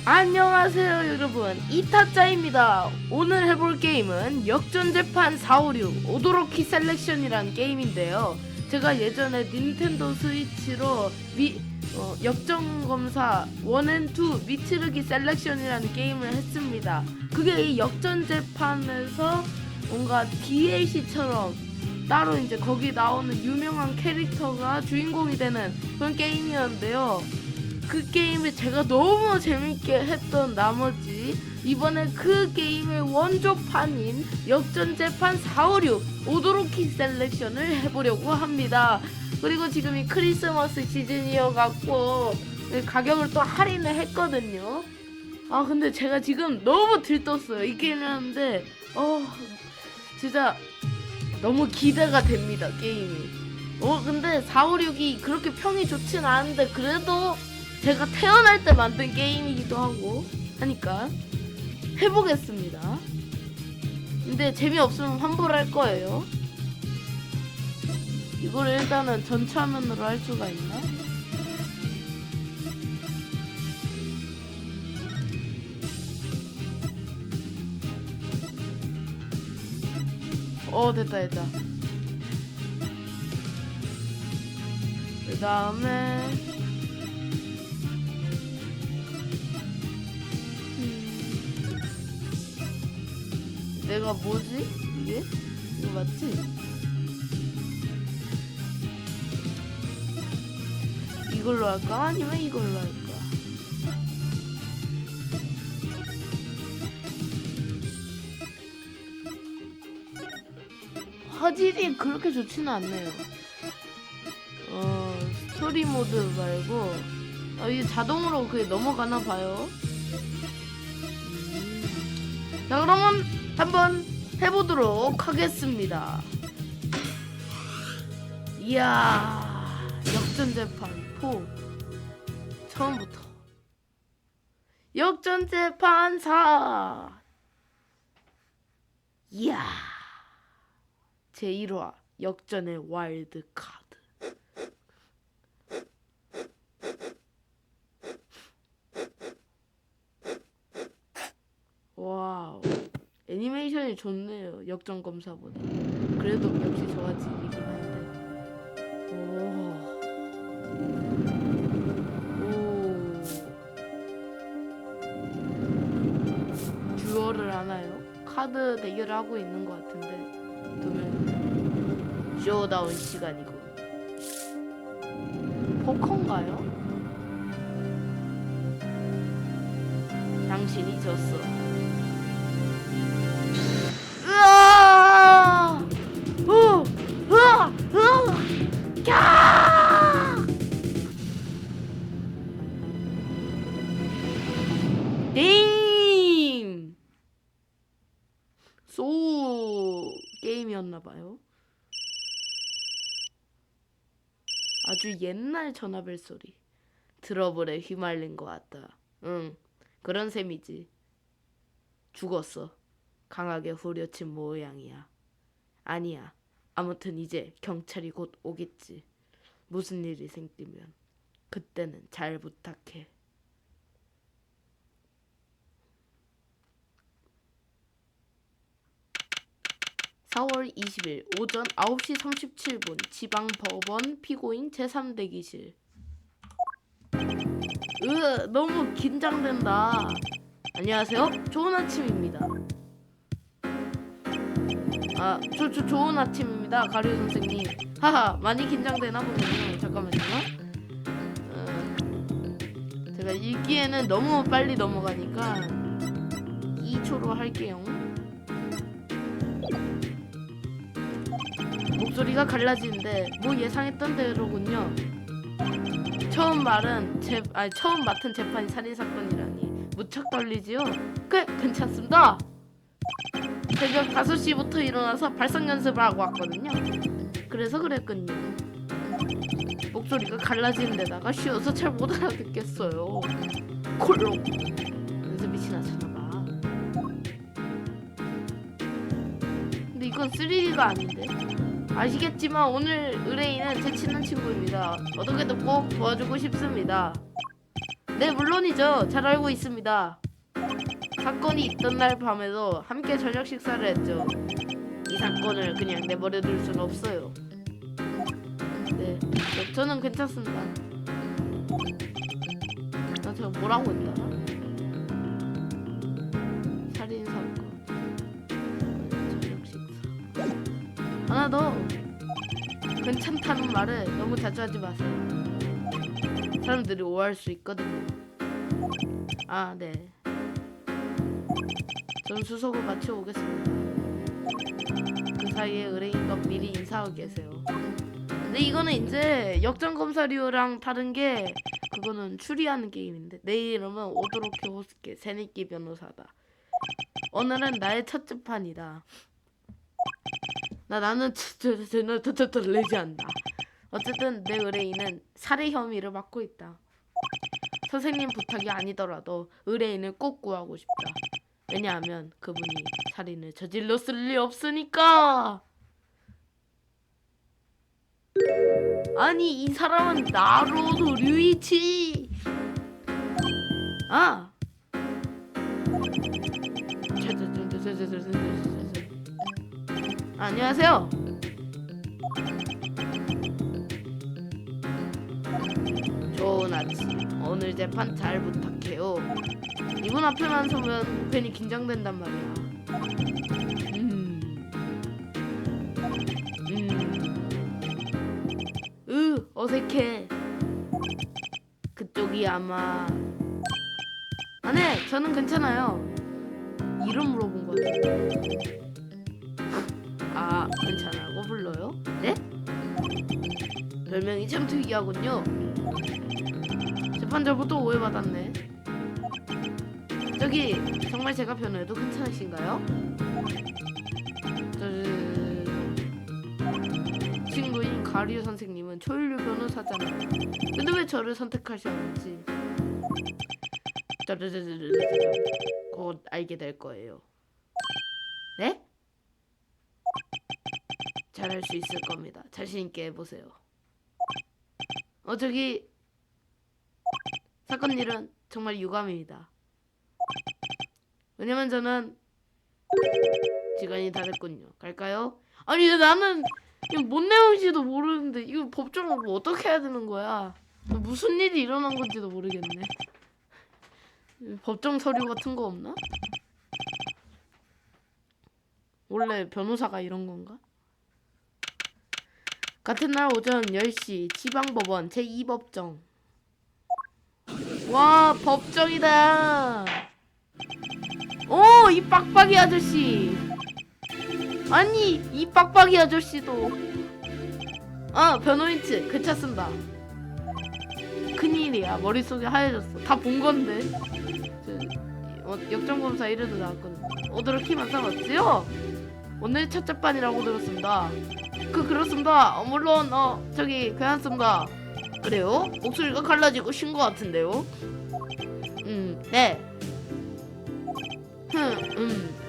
안녕하세요 여러분, 이타짜입니다. 오늘 해볼 게임은 역전재판 456 오도로키 셀렉션이라는 게임인데요. 제가 예전에 닌텐도 스위치로 역전검사 1&2 미츠르기 셀렉션이라는 게임을 했습니다. 그게 이 역전재판에서 뭔가 DLC처럼 따로 이제 거기 나오는 유명한 캐릭터가 주인공이 되는 그런 게임이었는데요. 그 게임을 제가 너무 재밌게 했던 나머지 이번에 그 게임의 원조판인 역전재판 456 오도로키 셀렉션을 해보려고 합니다. 그리고 지금 이 크리스마스 시즌이어갖고 가격을 또 할인을 했거든요. 아 근데 제가 지금 너무 들떴어요. 이 게임을 하는데 진짜 너무 기대가 됩니다, 게임이. 근데 456이 그렇게 평이 좋진 않은데 그래도 제가 태어날 때 만든 게임이기도 하고 하니까 해보겠습니다. 근데 재미없으면 환불할 거예요. 이거를 일단은 전체 화면으로 할 수가 있나? 됐다. 그 다음에 내가 뭐지? 이게? 이거 맞지? 이걸로 할까? 아니면 이걸로 할까? 화질이 그렇게 좋지는 않네요. 스토리 모드 말고 이게 자동으로 그게 넘어가나 봐요. 자, 그러면 한번 해보도록 하겠습니다. 이야, 역전재판 4 처음부터 역전재판 4. 이야, 제1화 역전의 와일드 카드. 와우, 애니메이션이 좋네요. 역전검사보다. 그래도 역시 저화질이긴 한데. 듀얼을 하나요? 카드 대결을 하고 있는 것 같은데 두면 쇼다운 시간이고. 포커인가요? 당신이 졌어. 으아! 게임! 게임이었나봐요. 아주 옛날 전화벨 소리. 트러블에 휘말린 것 같다. 응, 그런 셈이지. 죽었어. 강하게 후려친 모양이야. 아니야. 아무튼 이제 경찰이 곧 오겠지. 무슨 일이 생기면 그때는 잘 부탁해. (4월 20일) 오전 9시 37분 지방법원 피고인 제3대기실. 너무 긴장된다. 안녕하세요. 좋은 아침입니다. 좋은 아침입니다, 가류 선생님. 하하, 많이 긴장되나 보군요. 잠깐만요. 제가 읽기에는 너무 빨리 넘어가니까 2초로 할게요. 목소리가 갈라지는데 뭐 예상했던 대로군요. 처음 맡은 재판이 살인사건이라니 무척 떨리지요? 괜찮습니다. 새벽 5시부터 일어나서 발성 연습을 하고 왔거든요. 그래서 그랬군요. 목소리가 갈라지는 데다가 쉬어서 잘 못 알아듣겠어요. 콜록. 연습이 지나쳤나봐. 근데 이건 3D가 아닌데? 아시겠지만 오늘 의뢰인은 제 친한 친구입니다. 어떻게든 꼭 도와주고 싶습니다. 네, 물론이죠. 잘 알고 있습니다. 사건이 있던 날 밤에도 함께 저녁 식사를 했죠. 이 사건을 그냥 내버려둘 수는 없어요. 네, 저는 괜찮습니다. 제가 뭐라고 했더라? 살인 사건, 저녁 식사. 하나 더. 괜찮다는 말을 너무 자주 하지 마세요. 사람들이 오해할 수 있거든요. 아, 네. 전 수속을 마치고 오겠습니다. 그 사이에 의뢰인과 미리 인사하고 계세요. 근데 이거는 이제 역전검사류랑 다른 게 그거는 추리하는 게임인데 내 이름은 오도로키 호스케 세니키 변호사다. 오늘은 나의 첫 재판이다. 나는 레지한다. 어쨌든 내 의뢰인은 살해 혐의를 맡고 있다. 선생님 부탁이 아니더라도 의뢰인을 꼭 구하고 싶다. 왜냐하면 그분이 살인을 저질렀을 리 없으니까. 아니, 이 사람은 나루토 류이치. 아. 안녕하세요. 좋은 아침. 오늘 재판 잘 부탁해요. 이분 앞에만 서면 괜히 긴장된단 말이야. 어색해. 그쪽이 아마 네, 저는 괜찮아요. 이름 물어본 거 같은데. 아, 괜찮아라고 불러요? 네? 별명이 참 특이하군요. 재판자부터 오해받았네. 저기 정말 제가 변호해도 괜찮으신가요? 친구인 가리오 선생님은 초일류 변호사잖아요. 근데 왜 저를 선택하셨는지 곧 알게 될 거예요. 네? 잘할 수 있을 겁니다. 자신 있게 해보세요. 저기 사건 일은 정말 유감입니다. 왜냐면 저는 시간이 다 됐군요. 갈까요? 아니 나는 이거 뭔 내용인지도 모르는데 이거 법적으로 뭐 어떻게 해야 되는 거야? 무슨 일이 일어난 건지도 모르겠네. 법정 서류 같은 거 없나? 원래 변호사가 이런 건가? 같은 날 오전 10시 지방법원 제2법정. 와, 법정이다. 오, 이 빡빡이 아저씨. 아니, 이 빡빡이 아저씨도. 아, 변호인 측 괜찮습니다. 큰일이야. 머릿속이 하얘졌어. 다 본 건데. 역전검사 1회도 나왔거든. 오도로키 만사 맞지요? 오늘 첫 재판이라고 들었습니다. 그렇습니다. 물론 저기 괜찮습니다. 그래요? 목소리가 갈라지고 쉰 것 같은데요? 네.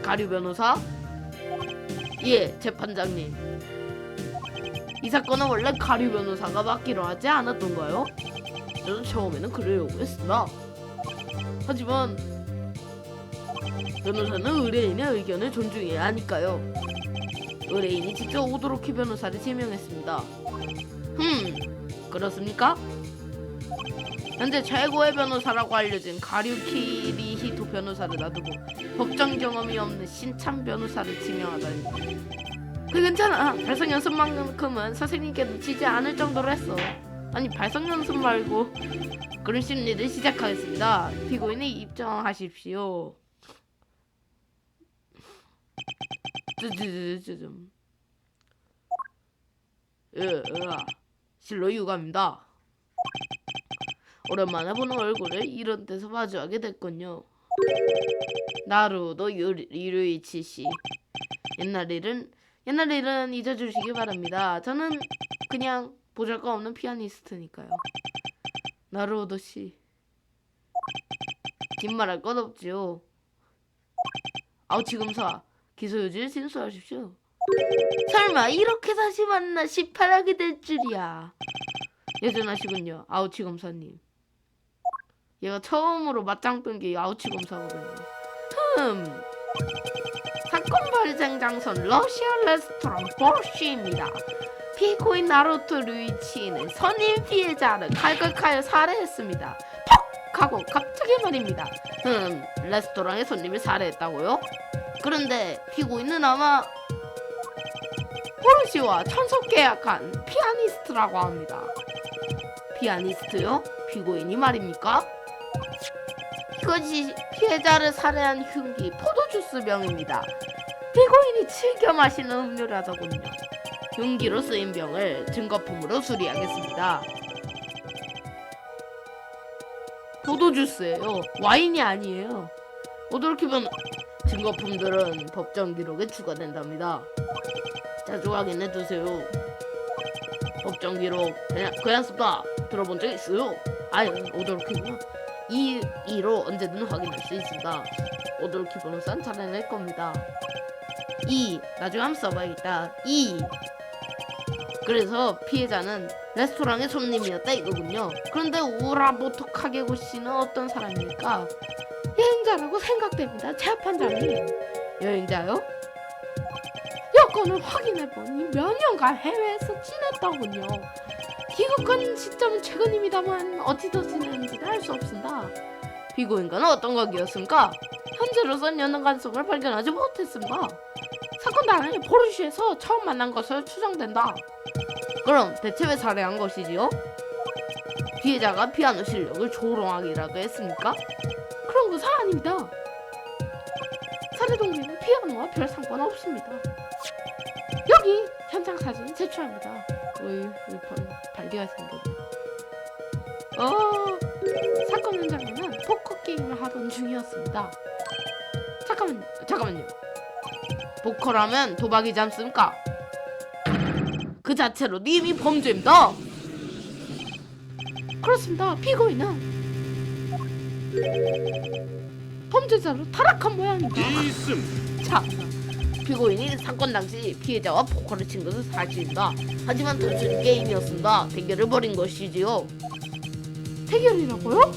가류 변호사? 예, 재판장님. 이 사건은 원래 가류 변호사가 맡기로 하지 않았던가요? 저도 처음에는 그러려고 했습니다. 하지만 변호사는 의뢰인의 의견을 존중해야 하니까요. 의뢰인이 직접 오도로키 변호사를 지명했습니다. 그렇습니까? 현재 최고의 변호사라고 알려진 가류키리히토 변호사를 놔두고 법정 경험이 없는 신참 변호사를 지명하다니. 괜찮아. 발성 연습만큼은 선생님께 놓치지 않을 정도로 했어. 아니, 발성 연습 말고. 그런 심리를 시작하겠습니다. 피고인이 입정하십시오. 실로 유감입니다. 오랜만에 보는 얼굴을 이런 데서 마주하게 됐군요. 나루도 류이치 씨. 옛날 일은 잊어주시기 바랍니다. 저는 그냥 보잘것없는 피아니스트니까요. 나루오도 씨. 긴 말할 것 없지요. 아우치 검사, 기소유지를 진술하십시오. 설마 이렇게 다시 만나 18하게 될 줄이야. 여전하시군요, 아우치 검사님. 얘가 처음으로 맞짱 뜬 게 아우치 검사거든요. 사건 발생 장소는 러시아 레스토랑 보쉬입니다. 피고인 나루토 류이치는 선임 피해자를 칼칼칼 살해했습니다. 퍽! 하고 갑자기 말입니다. 레스토랑에 손님을 살해했다고요? 그런데 피고인은 아마 포르시와 천속 계약한 피아니스트라고 합니다. 피아니스트요? 피고인이 말입니까? 이것이 피해자를 살해한 흉기 포도주스 병입니다. 피고인이 즐겨 마시는 음료라더군요. 흉기로 쓰인 병을 증거품으로 수리하겠습니다. 포도주스예요. 와인이 아니에요. 오돌키면 증거품들은 법정 기록에 추가된답니다. 자주 확인해두세요. 법정 기록 그냥 씁다 들어본 적 있어요? 아니 오돌키면 이로 언제든 확인할 수 있습니다. 오돌키 변호사는 찾아낼 겁니다. 나중에 한번 써봐야겠다. 그래서 피해자는 레스토랑의 손님이었다 이거군요. 그런데 우라보토 카게고 씨는 어떤 사람입니까? 여행자라고 생각됩니다. 재판장님. 여행자요? 여권을 확인해보니 몇 년간 해외에서 지냈더군요. 귀국한 시점은 최근입니다만 어디서 지냈는지는 알 수 없습니다. 피고인과는 어떤 관계였습니까? 현재로선 연관 간섭을 발견하지 못했습니다. 사건 당일 포르쉐에서 처음 만난 것으로 추정된다. 그럼 대체 왜 살해한 것이지요? 피해자가 피아노 실력을 조롱하기라도 했습니까? 그런 것은 아닙니다. 살해 동기는 피아노와 별 상관없습니다. 여기 현장 사진 제출합니다. 발기가 생겼네. 사건 현장에는 포커 게임을 하던 중이었습니다. 잠깐만요. 포커라면 도박이지 않습니까? 그 자체로 이미 범죄입니다. 그렇습니다. 피고인은 범죄자로 타락한 모양입니다. 자, 피고인이 사건 당시 피해자와 포커를 친 것은 사실입니다. 하지만 단순히 게임이었습니다. 대결을 벌인 것이지요. 대결이라고요?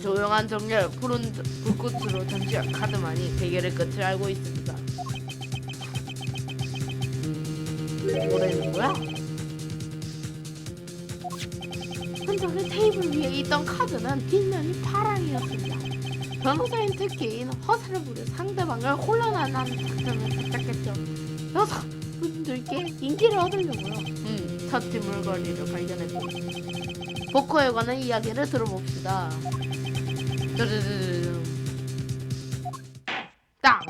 조용한 정렬, 푸른 불꽃으로 전시한 카드만이 대결의 끝을 알고 있습니다. 뭐라는 거야? 현장의 테이블 위에 있던 카드는 뒷면이 파랑이었습니다. 변호사인 특기인 허세를 부려 상대방을 혼란하는 작전을 시작했죠. 여성분들께 인기를 얻으려고요. 첫 뒷물거리를 발견했고 포커에 관한 이야기를 들어봅시다. 땅!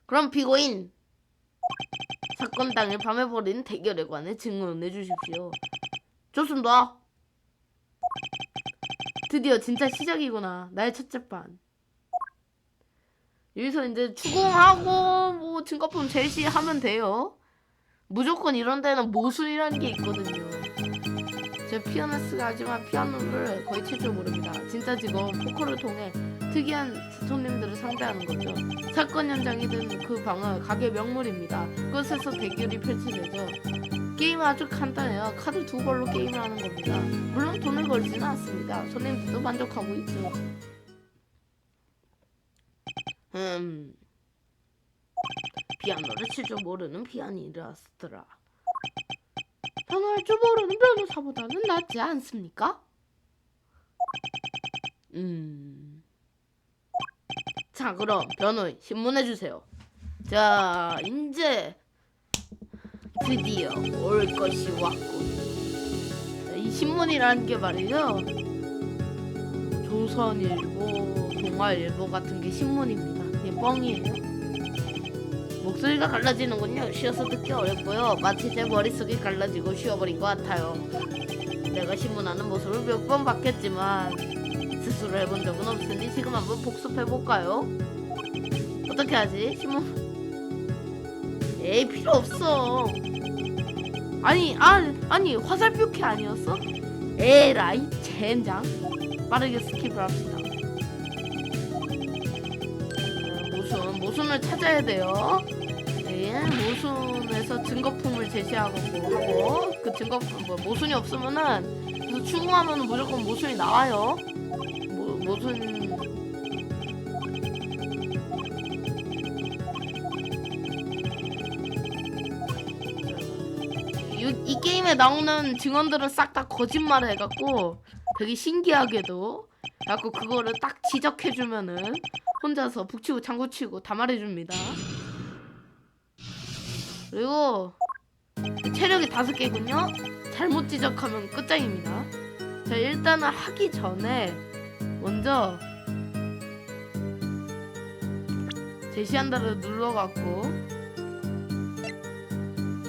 그럼 피고인! 사건 당일 밤에 벌인 대결에 관해 증언해 주십시오. 좋습니다. 드디어 진짜 시작이구나. 나의 첫 재판. 여기서 이제 추궁하고 뭐 증거품 제시하면 돼요. 무조건 이런 데는 모순이라는 게 있거든요. 제가 피아니스트가 하지만 피아노를 거의 칠 줄 모릅니다. 진짜 직업 포커를 통해 특이한 손님들을 상대하는 거죠. 사건 현장이 된 그 방은 가게 명물입니다. 그곳에서 대결이 펼쳐지죠. 게임은 아주 간단해요. 카드 2벌로 게임을 하는 겁니다. 물론 돈을 걸지는 않습니다. 손님들도 만족하고 있죠. 피아노를 칠 줄 모르는 피아니스트라. 변호할 줄 모르는 변호사보다는 낫지 않습니까? 자, 그럼 변호인 신문해주세요. 자, 이제 드디어 올 것이 왔군. 자, 이 신문이라는 게 말이죠, 조선일보, 동아일보 같은 게 신문입니다. 이게 뻥이에요. 목소리가 갈라지는군요. 쉬어서 듣기 어렵고요. 마치 제 머릿속이 갈라지고 쉬어버린 것 같아요. 내가 신문하는 모습을 몇 번 봤겠지만 스스로 해본 적은 없으니 지금 한번 복습해볼까요? 어떻게 하지? 신문... 에이, 필요 없어. 아니 화살표키 아니었어? 에라이 젠장. 빠르게 스킵을 합시다. 모순을 찾아야 돼요. 예, 모순에서 증거품을 제시하고 하고, 그 증거품 모순이 없으면은 그래서 추궁하면 무조건 모순이 나와요. 모순. 이 게임에 나오는 증언들은 싹 다 거짓말을 해갖고 되게 신기하게도 그래갖고 그거를 딱 지적해주면은 혼자서 북치고 장구치고 다 말해줍니다. 그리고 체력이 5개군요. 잘못 지적하면 끝장입니다. 자, 일단은 하기 전에 먼저 제시한다를 눌러갖고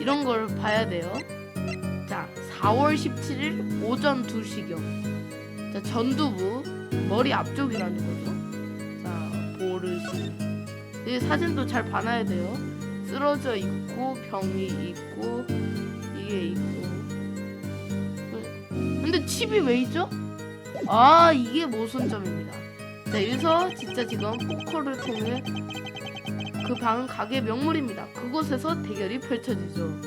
이런 걸 봐야 돼요. 자, 4월 17일 오전 2시경. 자, 전두부 머리 앞쪽이라는 거죠. 자, 보르시. 이 사진도 잘 봐놔야 돼요. 쓰러져 있고 병이 있고 이게 있고. 근데 칩이 왜 있죠? 아, 이게 모순점입니다. 자, 여기서 진짜 지금 포커를 통해 그 방은 가게 명물입니다. 그곳에서 대결이 펼쳐지죠.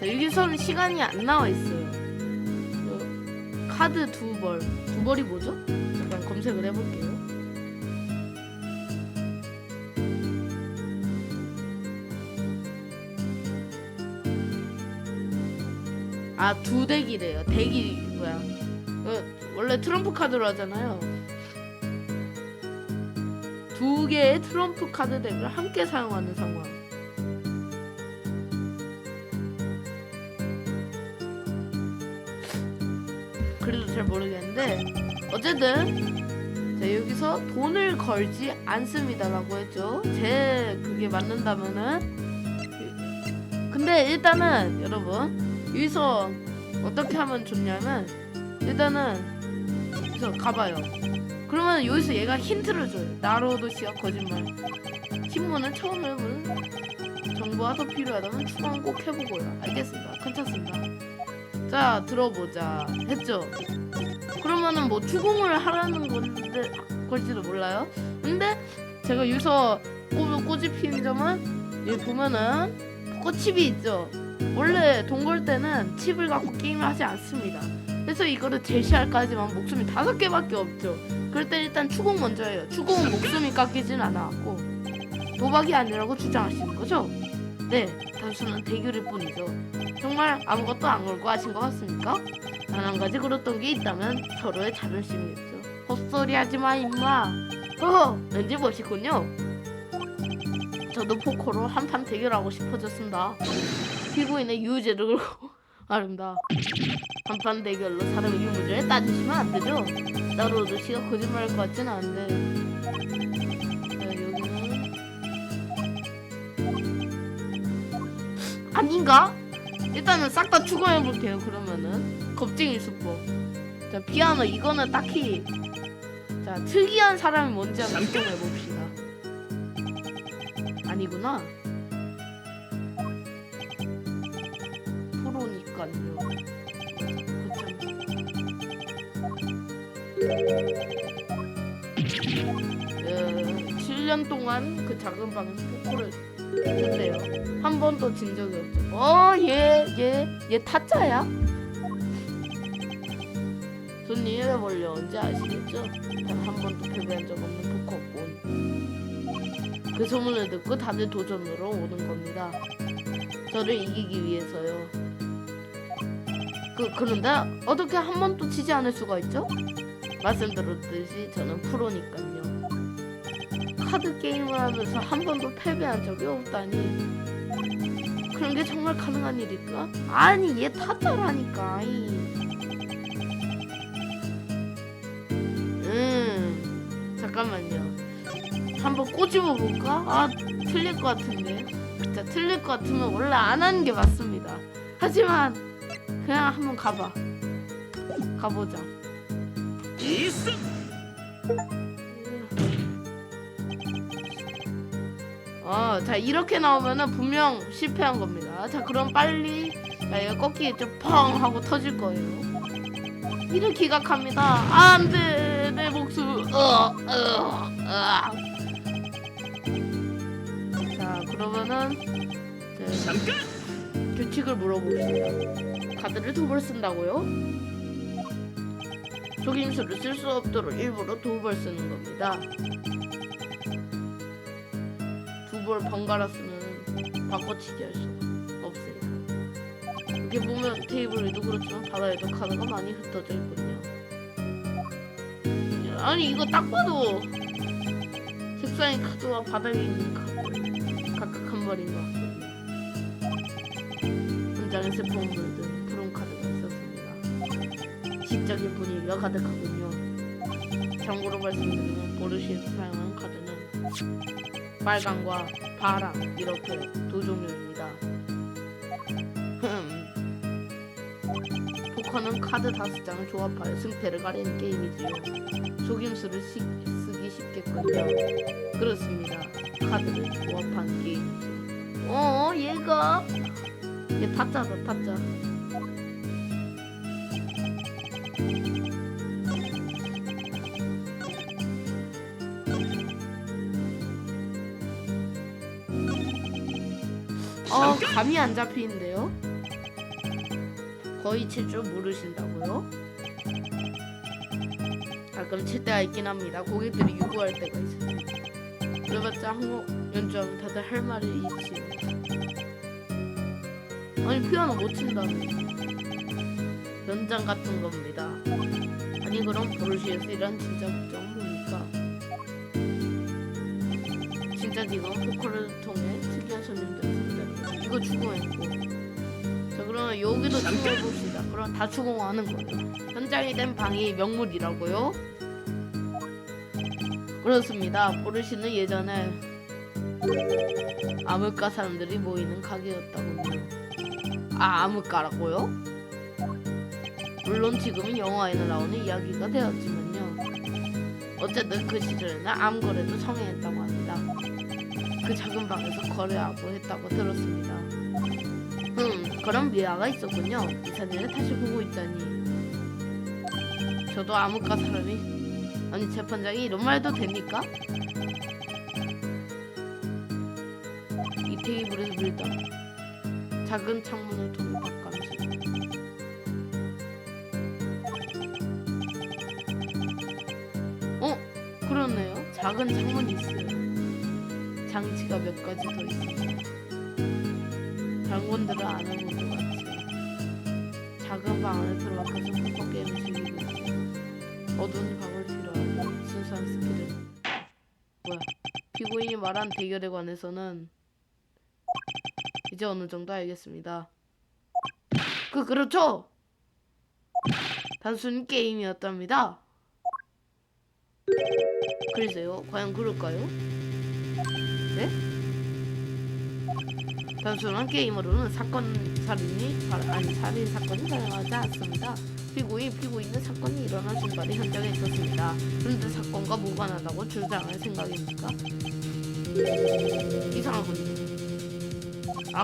자, 여기서는 시간이 안 나와 있어요. 카드 2벌. 2벌이 뭐죠? 잠깐 검색을 해볼게요. 아, 2덱이래요. 덱이 뭐야? 원래 트럼프 카드로 하잖아요. 2개의 트럼프 카드 덱을 함께 사용하는 상황. 그래도 잘 모르겠는데 어쨌든 자, 여기서 돈을 걸지 않습니다라고 했죠. 제 그게 맞는다면은. 근데 일단은 여러분 여기서 어떻게 하면 좋냐면 일단은 여기서 가봐요. 그러면 여기서 얘가 힌트를 줘요. 나로도시와 거짓말. 신문은 처음 해보는 정보가 더 필요하다면 추궁 꼭 해보고요. 알겠습니다. 괜찮습니다. 자, 들어보자 했죠. 그러면은 뭐 추궁을 하라는 건데 걸지도 몰라요. 근데 제가 여기서 꼬집 피는 점은 여기 보면은 포커칩이 있죠. 원래 돈 걸 때는 칩을 갖고 게임을 하지 않습니다. 그래서 이거를 제시할까지만 목숨이 5개밖에 없죠. 그럴 때 일단 추궁 먼저 해요. 추궁은 목숨이 깎이진 않아갖고 도박이 아니라고 주장하시는 거죠? 네, 단순한 대결일 뿐이죠. 정말 아무것도 안 걸고 하신 것 같습니까? 단 한 가지 그렇던 게 있다면 서로의 자존심이었죠. 헛소리 하지마 임마. 왠지 멋있군요. 저도 포커로 한판 대결하고 싶어졌습니다. 피고인의 유죄를 걸고 말입니다. 한판 대결로 사람의 유무죄를 따지시면 안 되죠. 나로도시가 거짓말할 것 같진 않은데. 자, 여기는 아닌가? 일단은 싹 다 추궁해볼게요. 그러면은 겁쟁이 수법. 자, 피아노 이거는 딱히 자 특이한 사람이 뭔지 한번 추궁해봅시다. 아니구나. 프로니까요. 7년 동안 그 작은 방에서 포커를 했대요. 한 번도 진 적이 없죠. 얘 타짜야? 손님 원래 언제 아시겠죠? 단 한 번도 패배한 적 없는 포커꾼. 그 소문을 듣고 다들 도전으로 오는 겁니다. 저를 이기기 위해서요. 그런데 어떻게 한 번도 지지 않을 수가 있죠? 말씀드렸듯이 저는 프로니까요. 카드 게임을 하면서 한 번도 패배한 적이 없다니. 그런 게 정말 가능한 일일까? 아니, 얘 타짜라니까. 잠깐만요. 한번 꼬집어 볼까? 아, 틀릴 것 같은데. 자, 틀릴 것 같으면 원래 안 하는 게 맞습니다. 하지만 그냥 한번 가보자. 자, 이렇게 나오면은 분명 실패한 겁니다. 자, 그럼 빨리 이거 꺾이겠죠? 펑 하고 터질 거예요. 이를 기각합니다. 안 돼, 내 목숨. 자, 그러면은 잠깐! 규칙을 물어봅시다. 카드를 두 번 쓴다고요? 속임수를 쓸 수 없도록 일부러 두 번 쓰는 겁니다. 두 번 번갈아 쓰면 바꿔치기 할 수가 없으니까. 이렇게 보면 테이블 위도 그렇지만 바닥에도 카드가 많이 흩어져 있군요. 아니 이거 딱 봐도 책상에 카드와 바닥에 있는 카드 각각 한 벌인 것 같거든요. 한 장에 세포 물든 푸른 카드가 있었습니다. 시적인 분위기가 가득하군요. 참고로 말씀드리면 보르시에서 사용하는 카드는 빨강과 파랑 이렇게 두 종류입니다. 포커는 카드 5장을 조합하여 승패를 가리는 게임이지요. 속임수를 쓰기 쉽겠군요. 그렇습니다. 카드를 조합한 게임이죠. 얘가 얘 타짜다 타짜. 감이 안 잡히는데요? 거의 칠 줄 모르신다고요? 가끔 칠 때가 있긴 합니다. 고객들이 요구할 때가 있어요. 그래봤자 한국 연주하면 다들 할 말이 있지. 아니 피아노 못 친다며. 연장 같은 겁니다. 아니 그럼 보르시에서 일한 진짜 목적은 뭡니까? 진짜 지금 포커를 통해 특이한 손님들을 상대로 이거 추궁했고, 자 그러면 여기도 추궁해봅시다. 그럼 다 추궁하는 거예요. 현장이 된 방이 명물이라고요? 그렇습니다. 보르시는 예전에 암흑가 사람들이 모이는 가게였다군요. 암흑가라고요? 물론 지금은 영화에나 나오는 이야기가 되었지만요. 어쨌든 그 시절에는 암거래도 성행했다고 합니다. 그 작은 방에서 거래하고 했다고 들었습니다. 그런 미화가 있었군요. 이 사진을 다시 보고 있다니. 저도 암흑가 사람이 아니 재판장이 이런 말도 됩니까? 이 테이블에서 밀당. 작은 창문을 통해 바깥이. 그렇네요. 작은 창문이 있어요. 장치가 몇 가지 더 있습니다. 장군들은 안 하는 것 같지. 작은 방 안에 들어가서 포커 게임을 즐기고 있어요. 어두운 방을 필요하고 순수한 스킬을. 뭐야? 피고인이 말한 대결에 관해서는 이제 어느 정도 알겠습니다. 그렇죠. 단순히 게임이었답니다. 글쎄요, 과연 그럴까요? 네? 단순한 게임으로는 살인 사건이 발생하지 않습니다. 피고인은 사건이 일어난 순간에 현장에 있었습니다. 그런데 사건과 무관하다고 주장할 생각입니까? 이상하군요.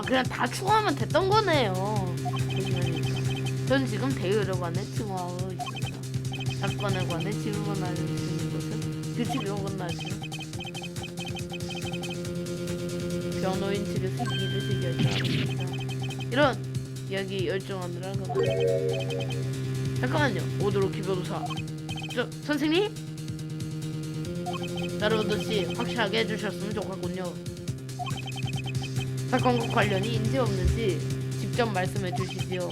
그냥 다 추궁하면 됐던 거네요. 전 지금 대의료관에 증언하고 있습니다. 사건에 관해 질문하는 것은 규칙이 어긋나죠. 변호인 측에서 이의를 제기하지 않았습니다. 이런 이야기 열정하느라 그만. 잠깐만요. 오도로키 변호사. 선생님? 나루오도씨 확실하게 해주셨으면 좋겠군요. 사건과 관련이 있는지 없는지 직접 말씀해 주시지요.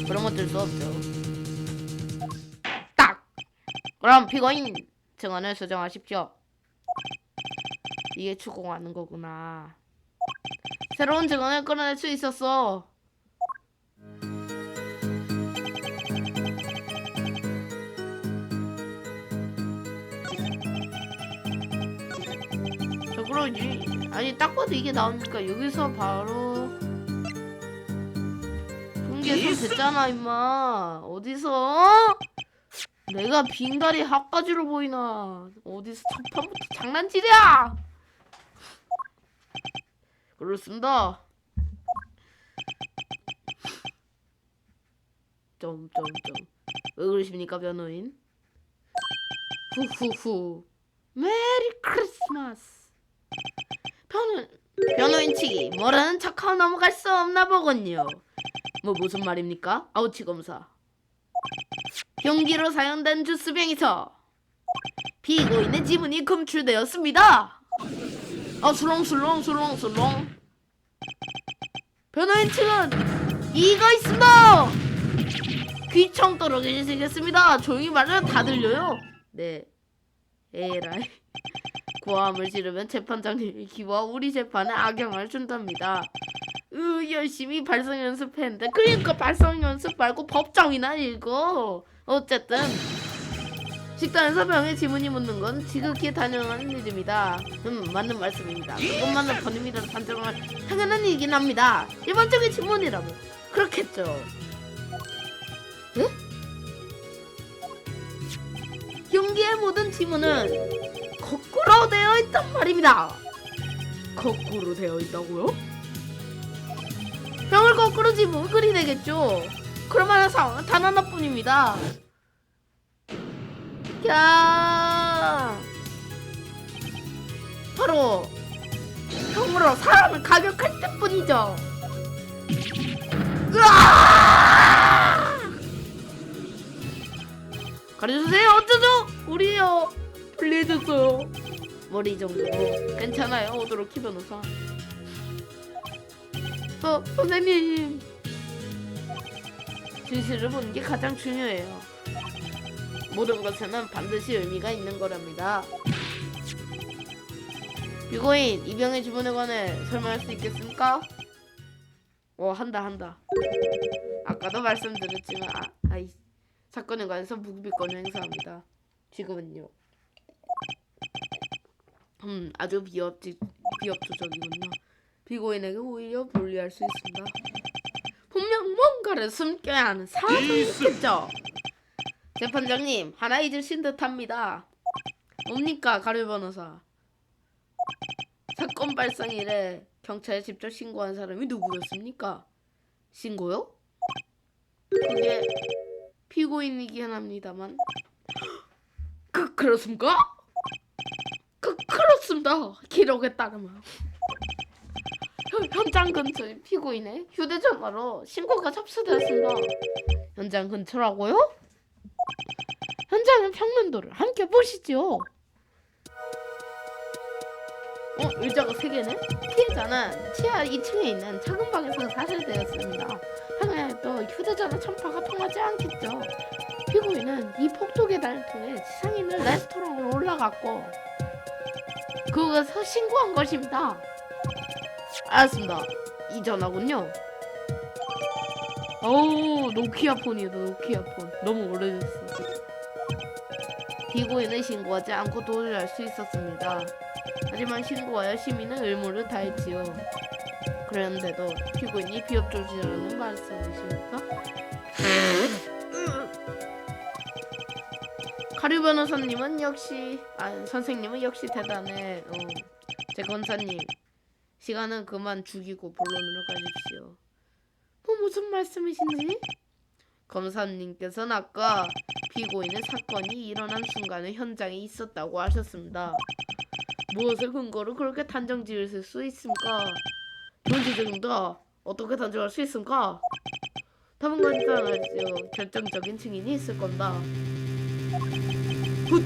그럼 어쩔 수 없죠. 딱! 그럼 피고인 증언을 수정하십시오. 이게 추궁하는 거구나. 새로운 증언을 끌어낼 수 있었어. 아니 딱 봐도 이게 나오니까 여기서 바로 공개선 됐잖아 임마. 어디서? 내가 빙다리 합가지로 보이나. 어디서 첫 판부터 장난질이야. 그렇습니다. 왜 그러십니까 변호인? 후후후. 메리 크리스마스. 변호인 측이 뭐라는 척하고 넘어갈 수 없나 보군요. 뭐 무슨 말입니까? 아우치 검사. 흉기로 사용된 주스병에서 피고인의 지문이 검출되었습니다. 술렁. 변호인 측은 이거 있습니다. 귀청 떨어지게 생겼습니다. 조용히 말하면 다 들려요. 네. 에라이. 고함을 지르면 재판장님이 기와 우리 재판에 악영향을 준답니다. 열심히 발성 연습했는데 그러니까 발성 연습 말고 법정이나 읽어. 어쨌든 식당에서 병의 지문이 묻는 건 지극히 당연한 일입니다. 맞는 말씀입니다. 그것만은 번입니다. 단정할 당연한 일이긴 합니다. 일반적인 지문이라면 그렇겠죠. 응? 흉기에 묻은 지문은 거꾸로 되어 있단 말입니다. 거꾸로 되어 있다고요? 병을 거꾸로 집으면 그리 되겠죠. 그럴만한 상황은 단 하나뿐입니다. 야, 바로 병으로 사람을 가격할 때뿐이죠. 으아! 가려주세요. 어쩌죠? 우리요 불리해졌어요. 머리 정도 괜찮아요. 오도로키 변호사. 선생님, 진실을 보는 게 가장 중요해요. 모든 것에는 반드시 의미가 있는 거랍니다. 피고인, 이 병의 지문에 관해 설명할 수 있겠습니까? 한다. 아까도 말씀드렸지만 사건에 관해서 무기비권을 행사합니다. 지금은요. 아주 비협조적이군요. 피고인에게 오히려 불리할 수 있습니다. 분명 뭔가를 숨겨야 하는 사정이 있겠죠. 재판장님, 하나 잊으신 듯합니다. 뭡니까, 가려 변호사? 사건 발생 이래 경찰에 직접 신고한 사람이 누구였습니까? 신고요? 그게 피고인이긴 합니다만. 그렇습니까? 그렇습니다. 기록에 따르면 현장 근처에 피고인의 휴대전화로 신고가 접수되었습니다. 현장 근처라고요? 현장의 평면도를 함께 보시죠. 의자가 3개네? 피해자는 지하 2층에 있는 작은 방에서 사살되었습니다. 하나에도 휴대전화 전파가 통하지 않겠죠. 피고인은 이 폭도 계단을 통해 지상에 있는 레스토랑으로 올라갔고 그곳에서 신고한 것입니다. 알았습니다. 이 전화군요. 노키아 폰이다. 노키아 폰. 너무 오래됐어. 피고인은 신고하지 않고 도주할 수 있었습니다. 하지만 신고하여 시민은 의무를 다했지요. 그런데도 피고인이 비협조지라는 말씀이십니까? 가류 변호사님은 선생님은 역시 대단해. 제 권사님, 시간은 그만 죽이고 본론으로 가십시오. 무슨 말씀이신지? 검사님께서는 아까 피고인은 사건이 일어난 순간에 현장에 있었다고 하셨습니다. 무엇을 근거로 그렇게 단정 지으실 수 있습니까? 존재증도 어떻게 단정할 수 있습니까? 답은 간단하죠. 결정적인 증인이 있을 건다. 굿.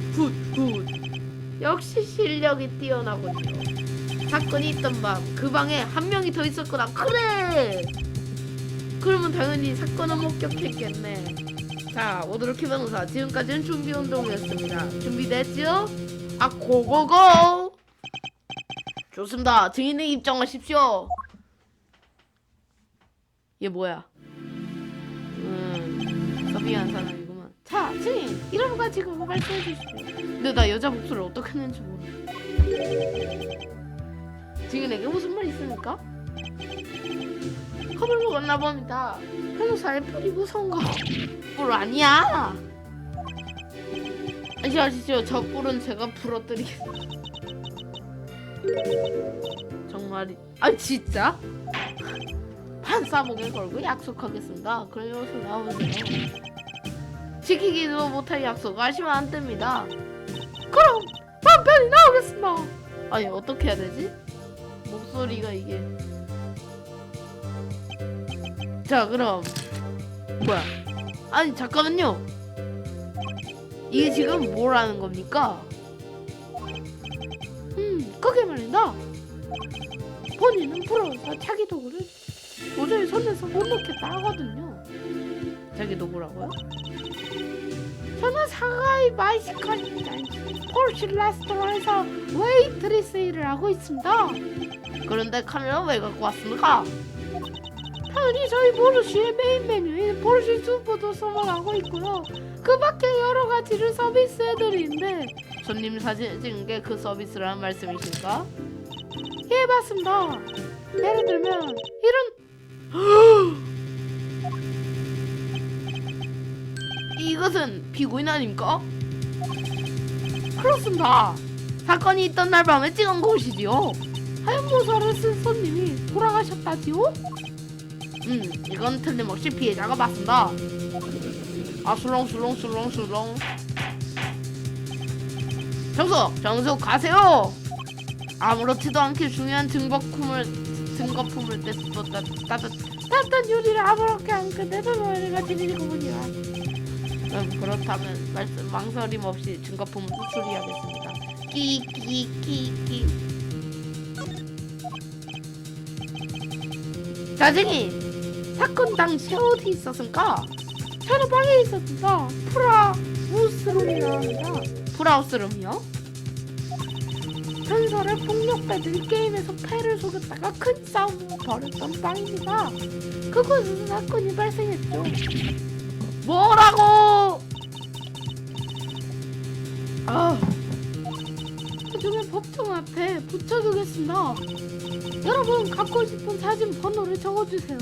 역시 실력이 뛰어나군요. 사건이 있던 밤 그 방에 한 명이 더 있었구나. 그래! 그러면 당연히 사건은 목격했겠네. 자, 오도로키 변호사, 지금까지는 준비 운동이었습니다. 준비됐죠? 고고고! 좋습니다. 증인의 입장하십시오. 얘 뭐야? 서비한 사람이구만. 자, 증인, 이름 가지고 말씀해 주십시오. 근데 나 여자 목소리를 어떻게 했는지 모르. 증인에게 무슨 말 있습니까? 겁을 먹었나 봅니다. 변호사의 뿔이 무서운 거. 뿔 아니야. 아시죠? 저 뿔은 제가 부러뜨리겠습니다. 정말이. 진짜? 판사목에 걸고 약속하겠습니다. 그래서 나오세요. 지키기도 못할 약속 하시면 안 됩니다. 그럼 판편이 나오겠습니다. 어떻게 해야 되지? 목소리가 이게. 자, 그럼 뭐야? 아니 잠깐만요. 이게 지금 뭘 하는 겁니까? 그게 말이다. 본인은 부러워서 자기 도구를 도저히 손에서 못 놓겠다 하거든요. 자기 도구라고요? 저는 상하이 마이스칸 포르쉐 레스토랑에서 웨이트리스 일을 하고 있습니다. 그런데 카메라 왜 갖고 왔습니까? 당연히 저희 포르쉐의 메인 메뉴인 포르쉐 수프도 서버하고 있고요. 그 밖에 여러 가지를 서비스해드리는데 손님 사진 찍은 게 그 서비스라는 말씀이실까? 예, 맞습니다. 예를 들면 이런 이것은 피고인 아닙니까? 그렇습니다. 사건이 있던 날 밤에 찍은 곳이지요. 하얀 모자를 쓴 손님이 돌아가셨다지요? 이건 틀림없이 피해자가 맞습니다. 아, 술렁. 정숙 가세요. 아무렇지도 않게 중요한 증거품을 따뜻한 요리를 아무렇게 않게 내버려가 드리는군요. 그렇다면 말씀 망설임 없이 증거품을 수리하겠습니다. 끼. 자증인, 사건 당시 어디 있었습니까? 저는 방에 있었습니다. 프라우스룸이라 합니다. 프라우스룸이요? 전설의 폭력배들이 게임에서 패를 속였다가 큰 싸움을 벌였던 방입니다. 그곳에서 사건이 발생했죠. 뭐라고? 나중에 법정 앞에 붙여두겠습니다. 여러분 갖고 싶은 사진 번호를 적어주세요.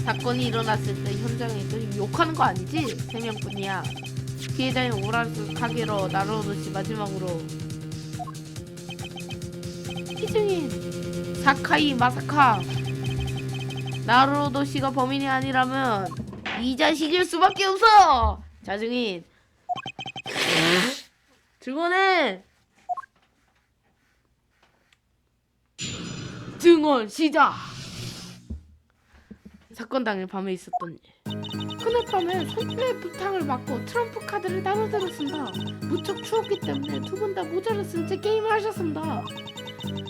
사건이 일어났을 때 현장에서 욕하는 거 아니지? 3명뿐이야. 피해자인 오라스 카게로 나루오도씨 마지막으로 희증인 사카이 마사카. 나루오도씨가 범인이 아니라면 이 자식일 수밖에 없어. 자증인 증언해. 증언 시작. 사건 당일 밤에 있었던 일. 그날 밤에 손님의 부탁을 받고 트럼프 카드를 나눠드렸습니다. 무척 추웠기 때문에 두 분 다 모자를 쓴 채 게임을 하셨습니다.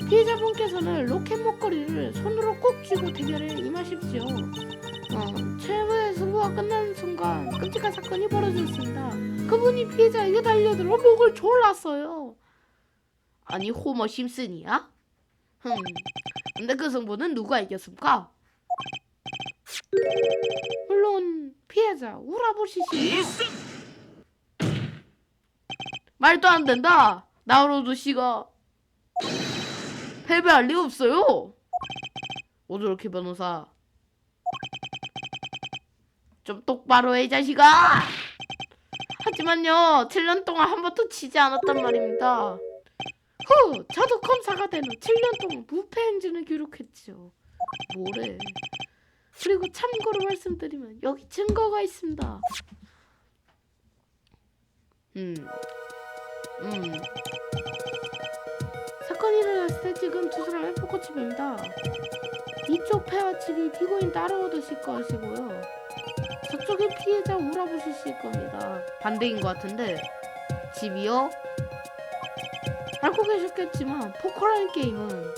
피해자분께서는 로켓 목걸이를 손으로 꼭 쥐고 대결에 임하십시오. 최후의 승부가 끝나는 순간 끔찍한 사건이 벌어졌습니다. 그분이 피해자에게 달려들어 목을 졸랐어요. 아니 호머 심슨이야? 근데 그 승부는 누가 이겼습니까? 물론 피해자 우라보시시. 말도 안 된다. 나루오도 씨가 패배할 리 없어요. 오도로키 변호사 좀 똑바로 해, 이 자식아. 하지만요 7년 동안 한 번도 치지 않았단 말입니다. 저도 검사가 된 후 7년 동안 무패 행진을 기록했죠. 뭐래. 그리고 참고로 말씀드리면 여기 증거가 있습니다. 사건이 일어났을 때 찍은 두 사람의 포커칩입니다. 이쪽 패와 칩이 피고인 나루오도씨 것이고요. 저쪽이 피해자 우라부시씨 겁니다. 반대인 것 같은데 집이요? 알고 계셨겠지만 포커라는 게임은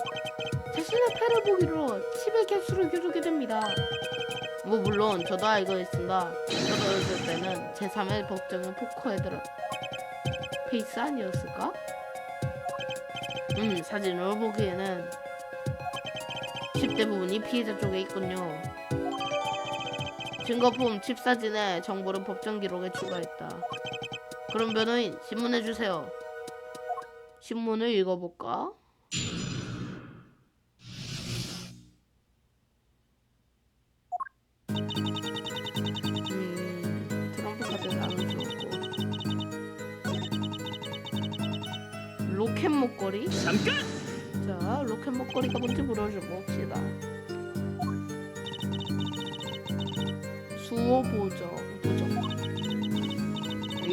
자신의 패를 보기로 칩의 개수를 겨루게 됩니다. 뭐 물론 저도 알고 있습니다. 저도 어렸을 때는 제3의 법정은 포커에 들어 페이스 아니었을까? 사진으로 보기에는 10대 부분이 피해자 쪽에 있군요. 증거품 칩 사진에 정보를 법정 기록에 추가했다. 그럼 변호인 신문해주세요. 신문을 읽어볼까? 트럼프 카드는 안 주었고 로켓 목걸이? 잠깐! 자, 로켓 목걸이가 뭔지 물어줍시다. 수호 보정.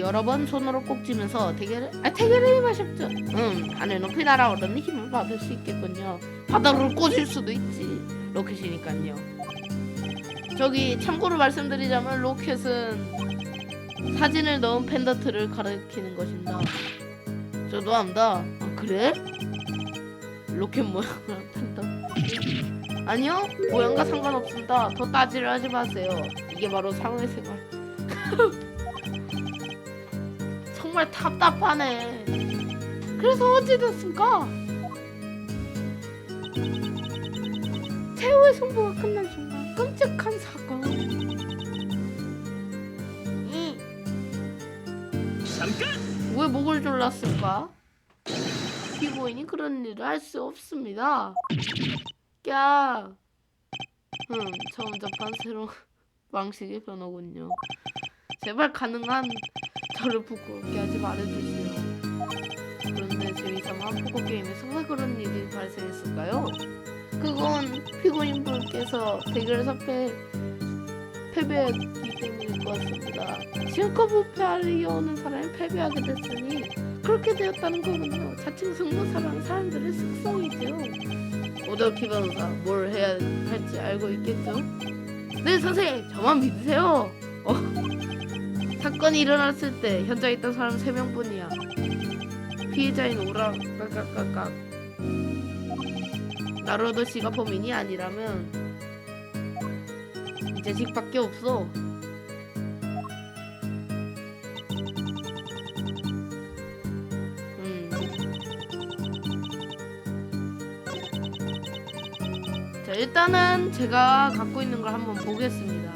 여러 번 손으로 꼭 쥐면서 대게를 임하셨죠. 하늘 높이 날아오르는 힘을 받을 수 있겠군요. 바다로 꽂을 수도 있지. 로켓이니까요. 저기 참고로 말씀드리자면 로켓은 사진을 넣은 펜던트를 가리키는 것입니다. 저도 압니다. 아 그래? 로켓 모양이랑 펜던트 아니요 모양과 상관없습니다. 더 따지를 하지 마세요. 이게 바로 사회생활. 정말 답답하네. 그래서 어찌 됐습니까? 최후의 승부가 끝난 순간 끔찍한 사건. 잠깐! 왜 목을 졸랐을까? 피고인이 그런 일을 할 수 없습니다. 깍. 처음 접한 새로운 방식의 변호군요. 제발 가능한 저를 부끄럽게 하지 말아주세요. 그런데 재미삼아 포커게임에서 왜 그런 일이 발생했을까요? 그건 피고인분께서 대결에서 패배했기 때문일 것 같습니다. 지금껏 부패하려는 사람이 패배하게 됐으니 그렇게 되었다는 거군요. 자칭 승부사라는 사람들의 습성이죠. 오더키 변호사 뭘 해야 할지 알고 있겠죠? 네 선생님 저만 믿으세요. 사건이 일어났을 때 현장에 있던 사람 3명뿐이야. 피해자인 오라 깍깍깍깍. 나로도 씨가 범인이 아니라면 이 자식밖에 없어. 자 일단은 제가 갖고 있는 걸 한번 보겠습니다.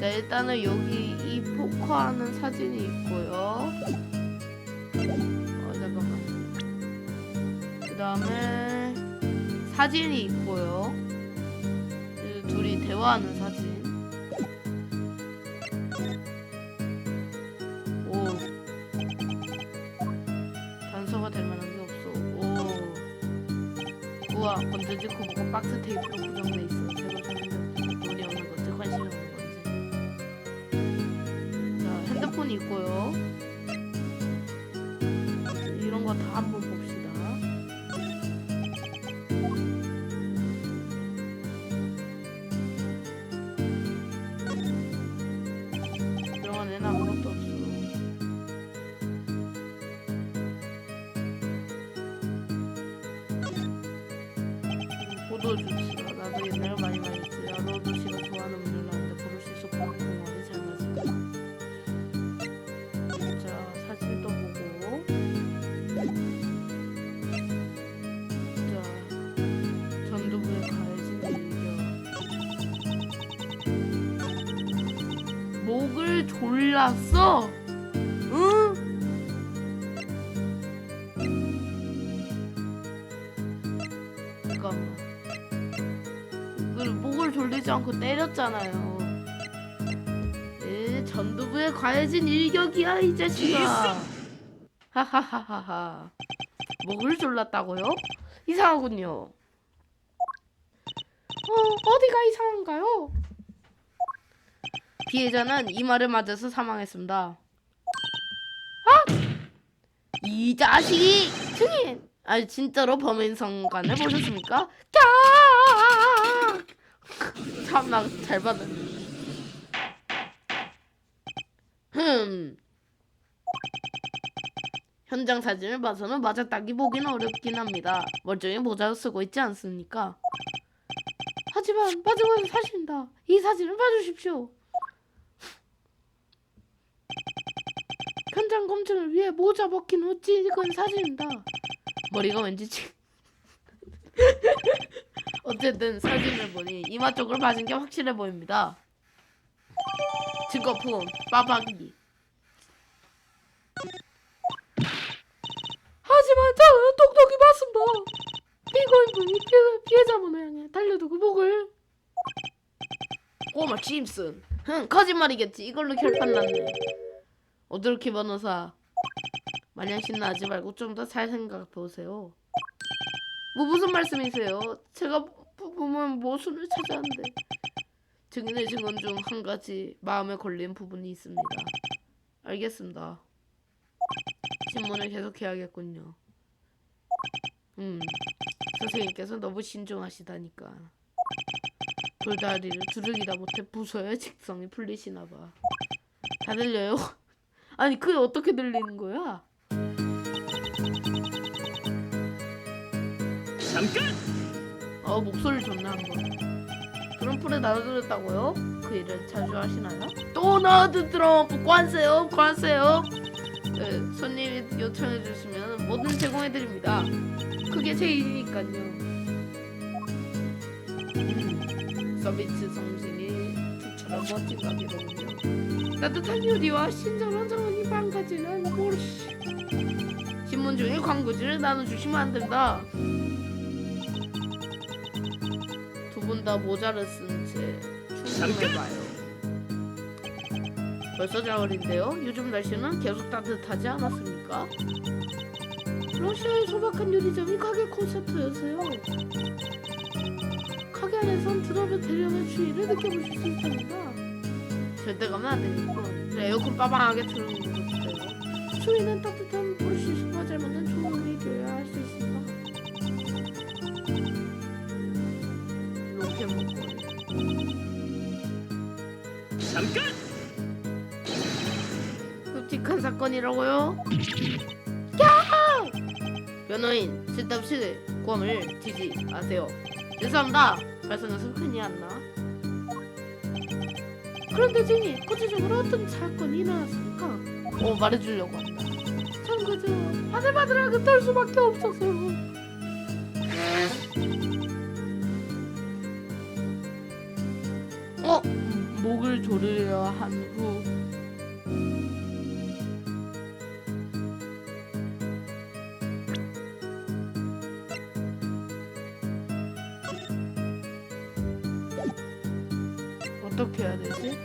자 일단은 여기 이 포커하는 사진이 있고요. 잠깐만. 그 다음에 사진이 있고요. 둘이 대화하는 사진. 오. 단서가 될 만한 게 없어. 오. 우와 건전지 커버가 박스 테이프로 고정돼 있어. 제가 봤는데 돈이 없는 건지 관심이 없는 건지. 자 핸드폰이 있고요. 이런 거 다 한번 봅시다. 이런 애는 아무것도 없어. 보도 좋지가. 나도 옛날에 많이 했지. 로드 씨가 좋아하는 음료를 하는데 고를 수 있어. 그런 공원이 잘 맞을까. 자 사진도 보고. 자 전두부에 가해진 일격. 목을 졸랐어? 응? 잠깐만. 목을 졸리지 않고 때렸잖아요. 전두부에 가해진 일격이야 이 자식아. 하하하하하. 목을 졸랐다고요? 이상하군요. 어디가 이상한가요? 피해자는 이마를 맞아서 사망했습니다. 아! 이 자식이! 증인! 아니 진짜로 범인 성관을 보셨습니까? 참나 잘 받았네. 현장 사진을 봐서는 맞았다기 보기는 어렵긴 합니다. 멀쩡히 모자를 쓰고 있지 않습니까? 하지만 맞은 것은 사실입니다. 이 사진을 봐주십시오. 현장 검증을 위해 모자 벗긴 후 찍은 사진입니다. 머리가 왠지 어쨌든 사진을 보니 이마 쪽을 맞은 게 확실해 보입니다. 증거품 빠박이. 하지만 저는 똑똑히 봤습니다. 피고인분이 피해자분을 향해 달려두고 목을. 꼬마 짐슨. 거짓말이겠지. 이걸로 결판 났네. 오드루키 변호사 마냥 신나하지 말고 좀 더 잘 생각해보세요. 뭐 무슨 말씀이세요? 제가 보면 모순을 찾았는데 증인의 증언 중 한 가지 마음에 걸린 부분이 있습니다. 알겠습니다. 신문을 계속해야겠군요. 선생님께서 너무 신중하시다니까. 돌다리를 두르기다 못해 부숴야 직성이 풀리시나봐. 다 들려요? 아니 그게 어떻게 들리는 거야? 잠깐. 목소리 좋네 한번. 드럼풀에 나눠드렸다고요? 그 일을 자주 하시나요? 또 나눠드려! 관세요! 관세요! 네, 손님이 요청해주시면 뭐든 제공해드립니다. 그게 제 일이니까요. 서비스 정신이 두처럼 멋진 가게로군요. 따뜻한 요리와 친절한 장원이 망가지는 모르시. 신문 중에 광고지를 나눠주시면 안 된다. 두 분 다 모자를 쓴 채 충분해봐요. 벌써 가을인데요. 요즘 날씨는 계속 따뜻하지 않았습니까? 러시아의 소박한 요리점이 가게 콘서트여서요. 가게 안에선 드럼의 대련의 추위를 느껴보실 수 있답니다. 절대 가면 안 되겠고 에어컨 빠방하게 틀는 것 같아요. 추위는 따뜻한 브루시 수가 잘 맞는 조명이 되어야 할 수 있습니다. 로켓 먹고 잠깐. 끔찍한 사건이라고요? 야! 변호인 쓸데없이 고함을 치지 마세요. 죄송합니다. 발생해서 흔히 안 나. 그런데 증인 구체적으로 어떤 사건이 일어났습니까? 말해주려고 한다. 전 그저 바들바들하게 떨 수밖에 없었어요. 목을 조르려 한 후 어떻게 해야 되지?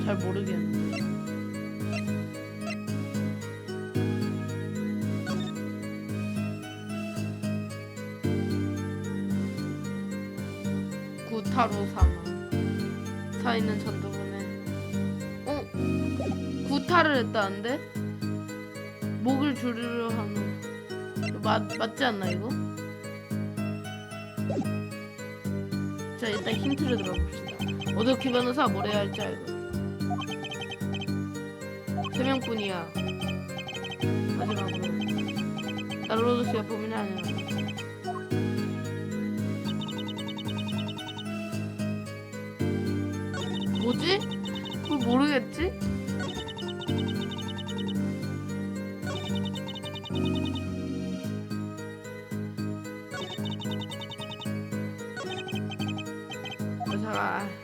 잘 모르겠는데. 구타로 사망. 사인은 전두분에. 구타를 했다는데? 목을 조르려 한 후. 맞지 않나 이거? 자 일단 힌트를 들어봅시다. 어떻게 변호사 뭘 해야 할지 알고. 3명뿐이야. 마지막으로 달로도스가 범인이 아니라. 뭐지? 그걸 모르겠지?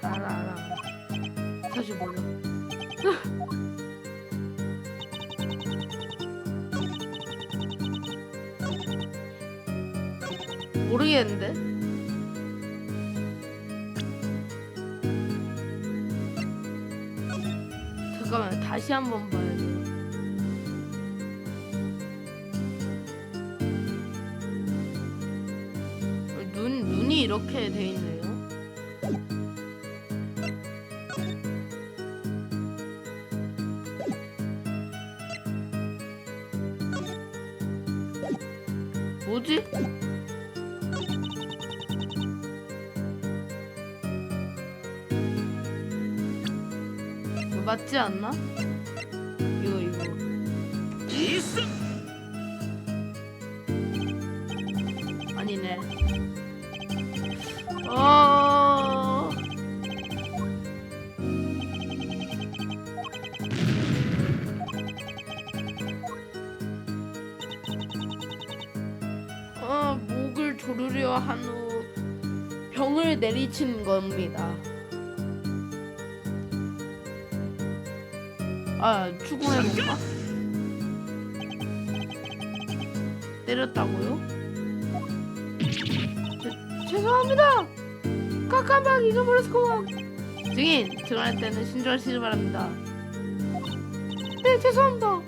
알아. 사실 몰라. 모르겠는데? 잠깐만 다시 한번 봐야 돼요. 눈이 이렇게 돼 있네요. 뭐지? 이거 맞지 않나? 이거 이스. 아니네. 목을 조르려 한 후 병을 내리친 겁니다. 추궁해볼까? 때렸다고요? 죄송합니다. 깜깜하게 잊어버렸구만. 증인, 증언할 때는 신중하시길 바랍니다. 네, 죄송합니다.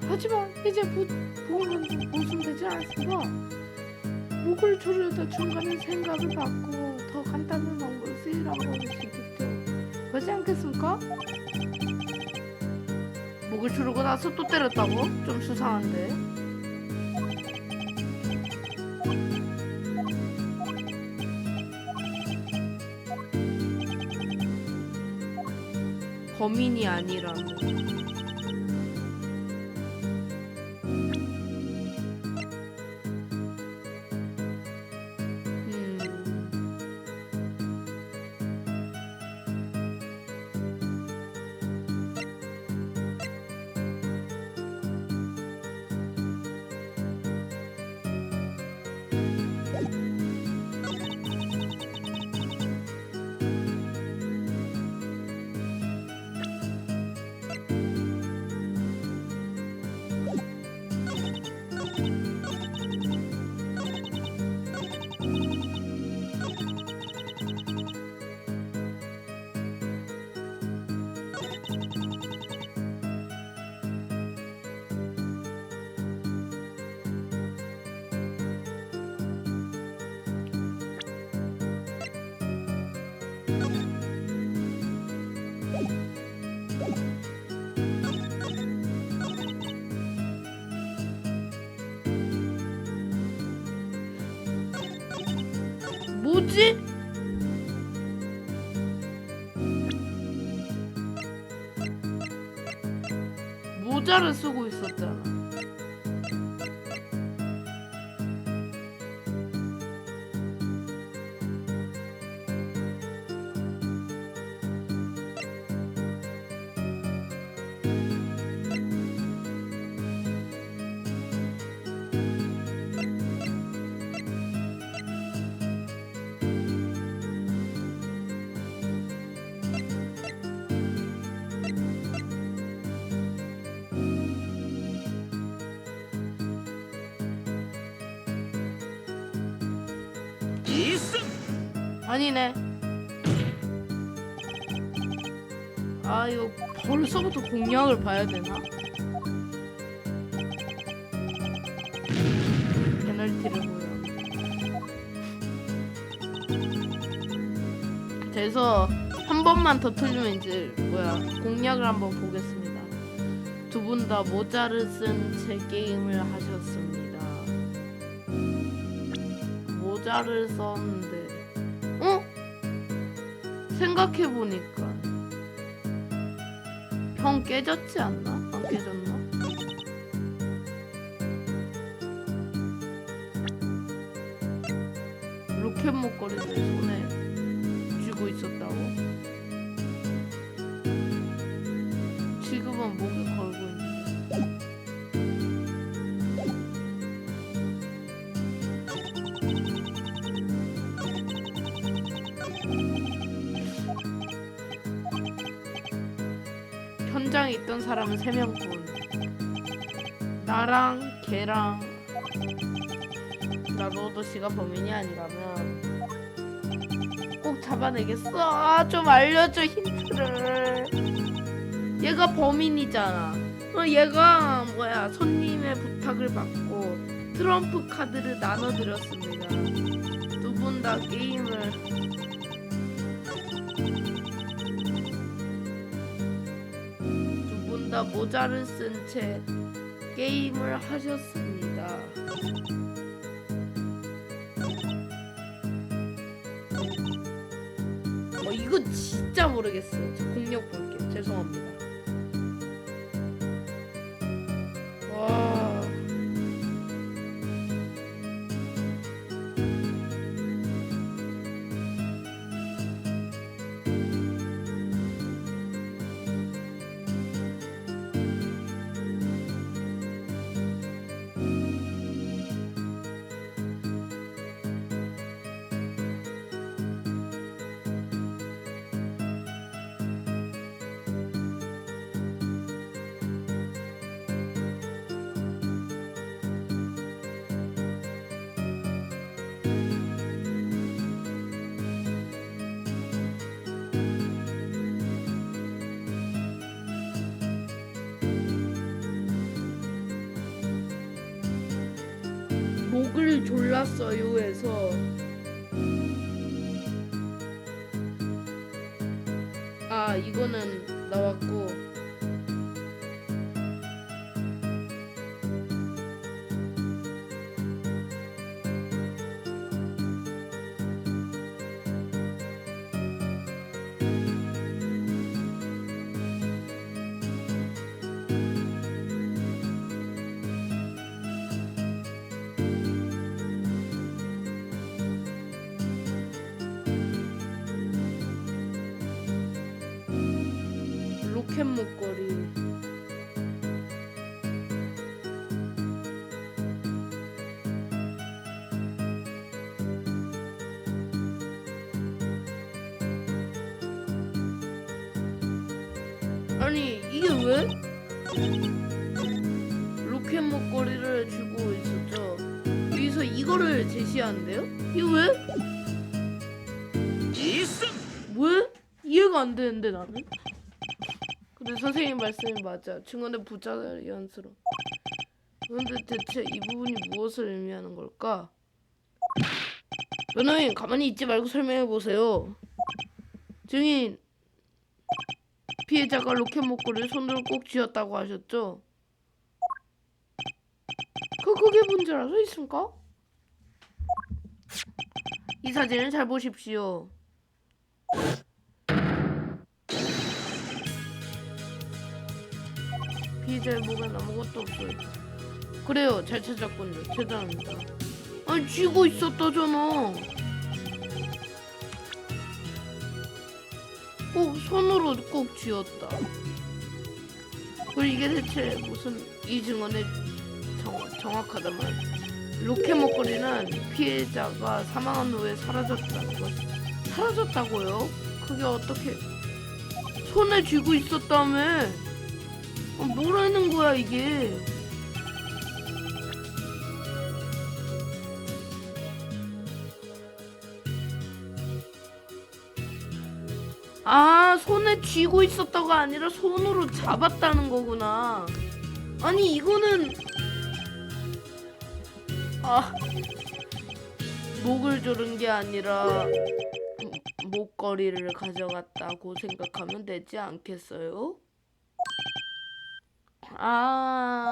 하지만 이제 보험은 보수되지 않습니다. 목을 조르다 중간에 생각을 바꾸고 더 간단한 방법을 쓰이라고 할 수 있겠죠. 그렇지 않겠습니까? 목을 조르고 나서 또 때렸다고? 좀 수상한데. 범인이 아니라는. 뭐지? 모자를 쓰고 있었잖아. 이승. 아니네. 아 이거 벌써부터 공략을 봐야 되나? 페널티를 보여. 그래서 한 번만 더 틀리면 이제 공략을 한번 보겠습니다. 두 분 다 모자를 쓴 채 게임을 하셨습니다. 모자를 썼는데 생각해보니까 병 깨졌지 않나? 안 깨졌나? 로켓 목걸이를 손에 쥐고 있었다고? 지금은 목에 걸고 있는데 현장에 있던 사람은 3명뿐. 나랑 걔랑 나로도 씨가 범인이 아니라면 꼭 잡아내겠어. 아, 좀 알려줘 힌트를. 얘가 범인이잖아. 얘가 손님의 부탁을 받고 트럼프 카드를 나눠드렸습니다. 두 분 다 게임을 다 모자를 쓴 채 게임을 하셨습니다. 이거 진짜 모르겠어요. 저 공략 볼게요. 죄송합니다. 와. 목을 졸랐어요 해서 아 이거는 나왔고 로켓 목걸이 아니 이게 왜? 로켓 목걸이를 주고 있었죠. 여기서 이거를 제시하는데요? 이거 왜? 이승. 왜? 이해가 안 되는데 나는? 근데 선생님 말씀이 맞아. 증언의 부자의 연수로. 그런데 대체 이 부분이 무엇을 의미하는 걸까? 변호인 가만히 있지 말고 설명해 보세요. 증인 피해자가 로켓 목걸이를 손으로 꼭 쥐었다고 하셨죠? 그게 뭔지 알아 있습니까? 이 사진을 잘 보십시오. 피해자의 목엔 아무것도 없어요. 그래요, 잘 찾았군요. 대단합니다. 아니 쥐고 있었다잖아. 꼭 손으로 꼭 쥐었다. 그리고 이게 대체 무슨 이 증언에 정확하단 말이야. 로켓 목걸이는 피해자가 사망한 후에 사라졌다는 것. 사라졌다고요? 그게 어떻게 손에 쥐고 있었다며? 뭐라는 거야 이게? 아 손에 쥐고 있었다가 아니라 손으로 잡았다는 거구나. 아니 이거는 아 목을 조른 게 아니라 목걸이를 가져갔다고 생각하면 되지 않겠어요? 아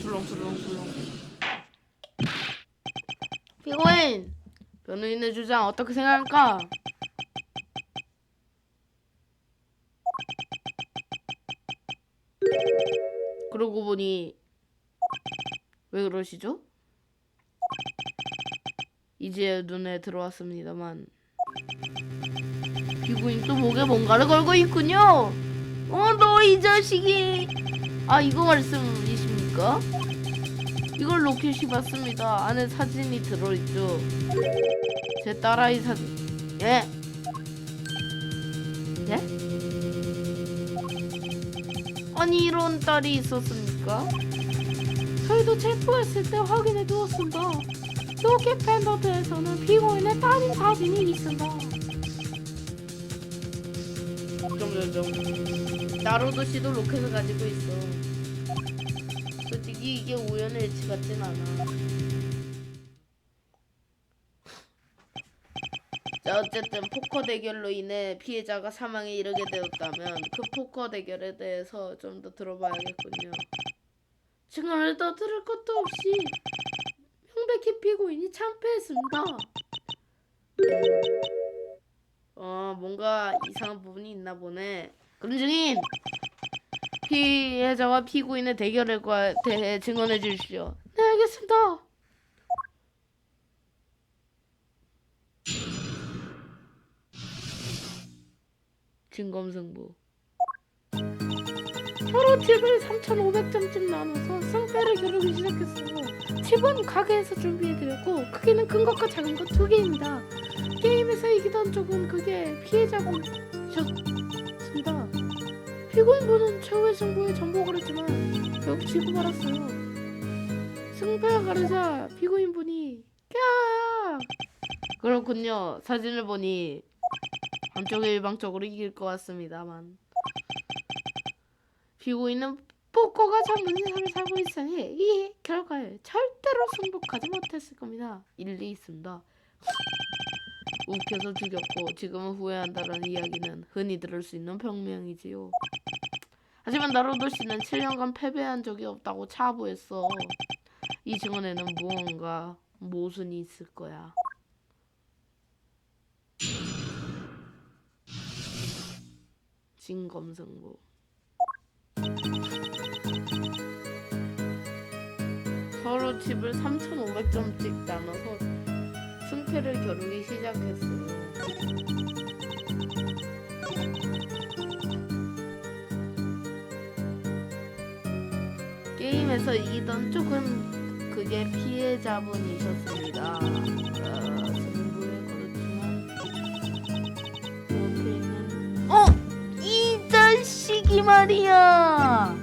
술렁술렁술렁. 피고인 변호인의 주장 어떻게 생각할까? 그러고 보니 왜 그러시죠? 이제 눈에 들어왔습니다만 피고인 또 목에 뭔가를 걸고 있군요. 너 이 자식이. 아 이거 말씀이십니까? 이걸 로켓이 봤습니다. 안에 사진이 들어있죠. 제 딸아이 사진. 예? 예? 아니 이런 딸이 있었습니까? 저희도 체포했을 때 확인해 두었습니다. 로켓 팬더드에서는 피고인의 딸인 사진이 있습니다. 좀 나로도 씨도 로켓을 가지고 있어. 솔직히 이게 우연의 일치 같진 않아. 자 어쨌든 포커 대결로 인해 피해자가 사망에 이르게 되었다면 그 포커 대결에 대해서 좀 더 들어봐야겠군요. 증언을 더 들을 것도 없이 명백히 피고인이 참패했습니다. 뭔가 이상한 부분이 있나 보네. 그럼 증인 피해자와 피고인의 대결에 대해 증언해 주십시오. 네 알겠습니다. 진검승부. 서로 집을 3,500점쯤 나눠서 승패를 겨루기 시작했어요. 집은 가게에서 준비해드렸고 크기는 큰 것과 작은 것 두 개입니다. 게임에서 이기던 쪽은 그게 피해자분이셨습니다. 피고인분은 최후의 승부에 전복을 했지만 결국 지고 말았어요. 승패가 가르자 피고인분이 꺄! 그렇군요. 사진을 보니 한쪽이 일방적으로 이길 것 같습니다만 피고인은 뽀꼬가 전문 세상을 살고 있으니 이 결과에 절대로 승복하지 못했을 겁니다. 일리 있습니다. 웃겨서 죽였고 지금은 후회한다라는 이야기는 흔히 들을 수 있는 병명이지요. 하지만 나로도 씨는 7년간 패배한 적이 없다고 차부했어. 이 증언에는 무언가 모순이 있을 거야. 진검승부. 서로 칩을 3,500점씩 나눠서 승패를 겨루기 시작했어요. 게임에서 이기던 쪽은 그게 피해자분이셨습니다. 승부에 그렇지만 옆에 있는 이 자식이 말이야.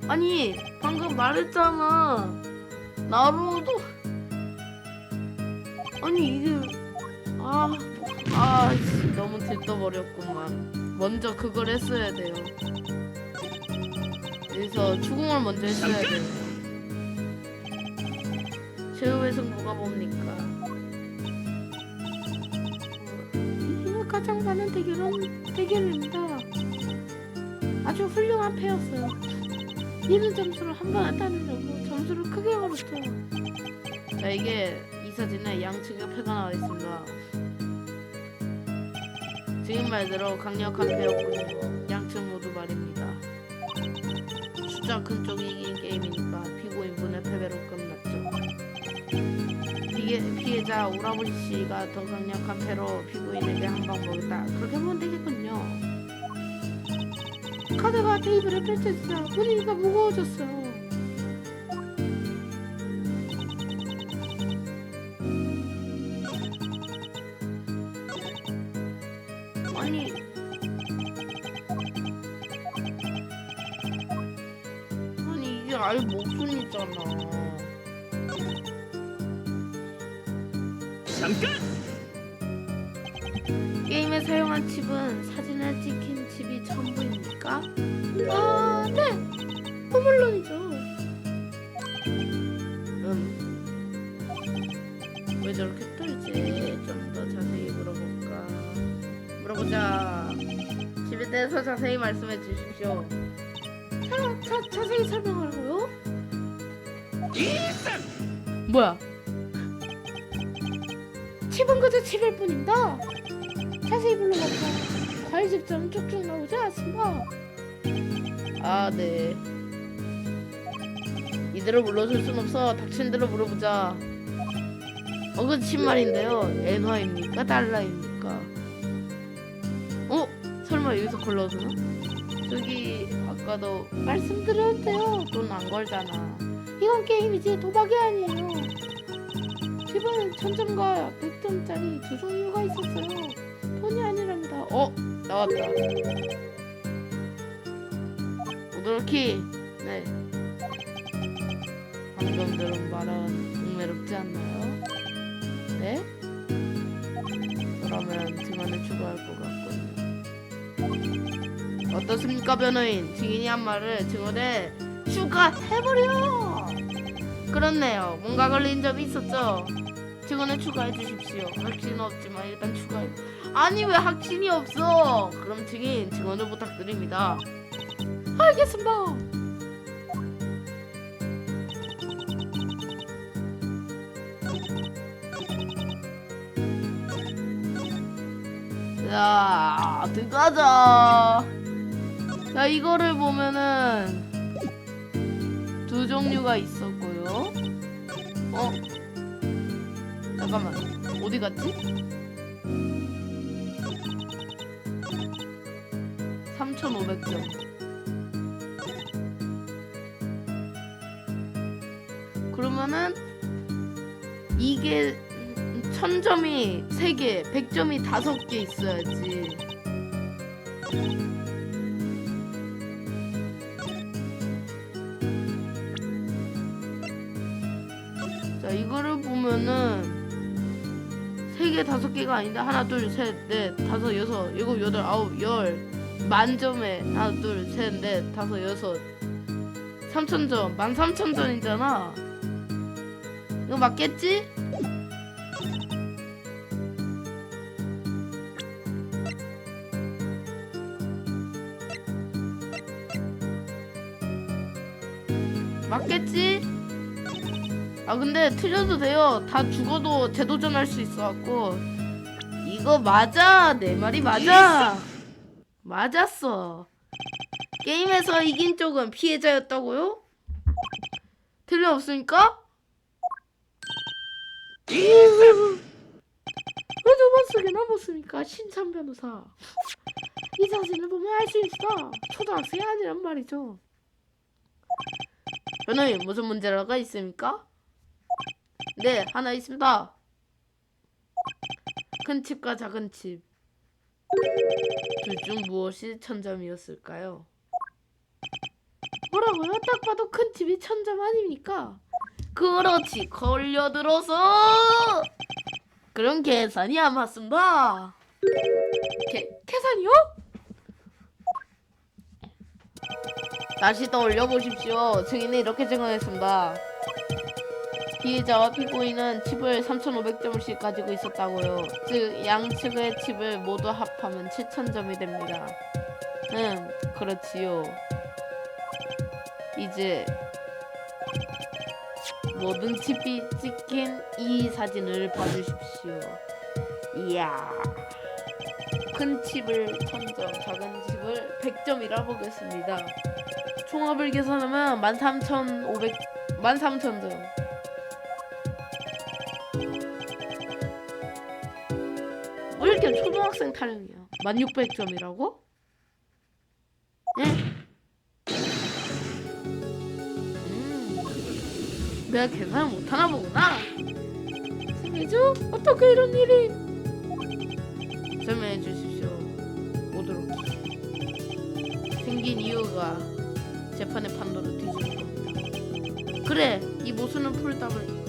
아니 방금 말했잖아. 나로도 아니 이게 너무 들떠버렸구만. 먼저 그걸 했어야 돼요. 여기서 추궁을 먼저 했어야 돼요. 최후의 승부가 뭡니까? 이기는 가장 많은 대결입니다. 아주 훌륭한 패였어요. 이런 점수를 한 번 따내려고 점수를 크게 걸었죠. 자, 이게 이 사진에 양측의 패가 나와 있습니다. 지금 말대로 강력한 패였군요. 양측 모두 말입니다. 숫자 큰 쪽이 이긴 게임이니까 피고인분의 패배로 끝났죠. 피해자 오라버니 씨가 더 강력한 패로 피고인에게 한 방 먹였다. 그렇게 보면 되겠군요. 카드가 테이블에 펼쳐지자 분위기가 무거워졌어요. 아니 이게 아예 모순이잖아. 잠깐! 게임에 사용한 칩은 사진에 찍힌 칩이 전부입니까? 네! 물론이죠. 왜 저렇게 떨지? 좀 더 자세히 물어보자. 칩에 대해서 자세히 말씀해 주십시오. 자세히 설명하라고요? 뭐야? 칩은 그저 칩일 뿐입니다. 자세히 불러볼까? 과일 집처럼 쭉쭉 나오지 않습니다. 네. 이대로 물러설 순 없어. 닥친 대로 물어보자. 그 칩 말인데요. 엔화입니까? 달러입니까? 설마 여기서 걸러주나? 저기 아까도 말씀드렸는데요. 돈 안 걸잖아. 이건 게임이지 도박이 아니에요. 칩은 1000점과 100점짜리 두 종류가 있었어요. 돈이 아니랍니다. 나왔다. 오도로키. 네. 방금 들은 말은 흥미롭지 않나요? 네? 그러면 증언을 추가할 것 같군요. 어떻습니까, 변호인? 증인이 한 말을 증언에 추가해버려! 그렇네요. 뭔가 걸린 점이 있었죠? 증언에 추가해 주십시오. 확신은 없지만 일단 추가해. 아니 왜 확신이 없어? 그럼 증인 증언을 부탁드립니다. 알겠습니다. 자, 들어가자. 자, 이거를 보면은 두 종류가 있었고요. 잠깐만, 어디 갔지? 3,500점. 그러면은 이게 1000점이 3개, 100점이 5개 있어야지. 자, 이거를 보면은 3개 5개가 아닌데 하나 둘 셋 넷 다섯 여섯 일곱 여덟 아홉 열 만점에 하나 둘 셋 넷 다섯 여섯 3,000점 13,000점이잖아. 이거 맞겠지? 맞겠지? 아 근데 틀려도 돼요. 다 죽어도 재도전할 수 있어갖고 이거 맞아. 내 말이 맞아. 맞았어. 게임에서 이긴 쪽은 피해자였다고요? 틀림없습니까? 왜 저번 속에 남았습니까? 신참 변호사. 이 사진을 보면 알 수 있어. 초등학생이 아니란 말이죠. 변호인 무슨 문제라가 있습니까? 네, 하나 있습니다. 큰 칩과 작은 칩. 둘 중 무엇이 1000점이었을까요? 뭐라고요? 딱 봐도 큰 칩이 1000점 아닙니까? 그렇지, 걸려들어서 그런 계산이 안 맞습니다. 계산이요? 다시 떠올려 보십시오. 증인은 이렇게 증언했습니다. 피해자와 피고인은 칩을 3,500점씩 가지고 있었다고요. 즉 양측의 칩을 모두 합하면 7,000점이 됩니다. 그렇지요. 이제 모든 칩이 찍힌 이 사진을 봐주십시오. 이야, 큰 칩을 1000점, 작은 칩을 100점이라 보겠습니다. 총합을 계산하면 13,000점. 왜 이렇게 초등학생 타령이야? 1600점이라고? 예? 내가 계산을 못하나 보구나. 승희주? 어떻게 이런 일이? 설명해 주십시오. 오도록. 생긴 이유가 재판의 판도를 뒤집을 겁니다. 그래, 이 모순은 풀답을.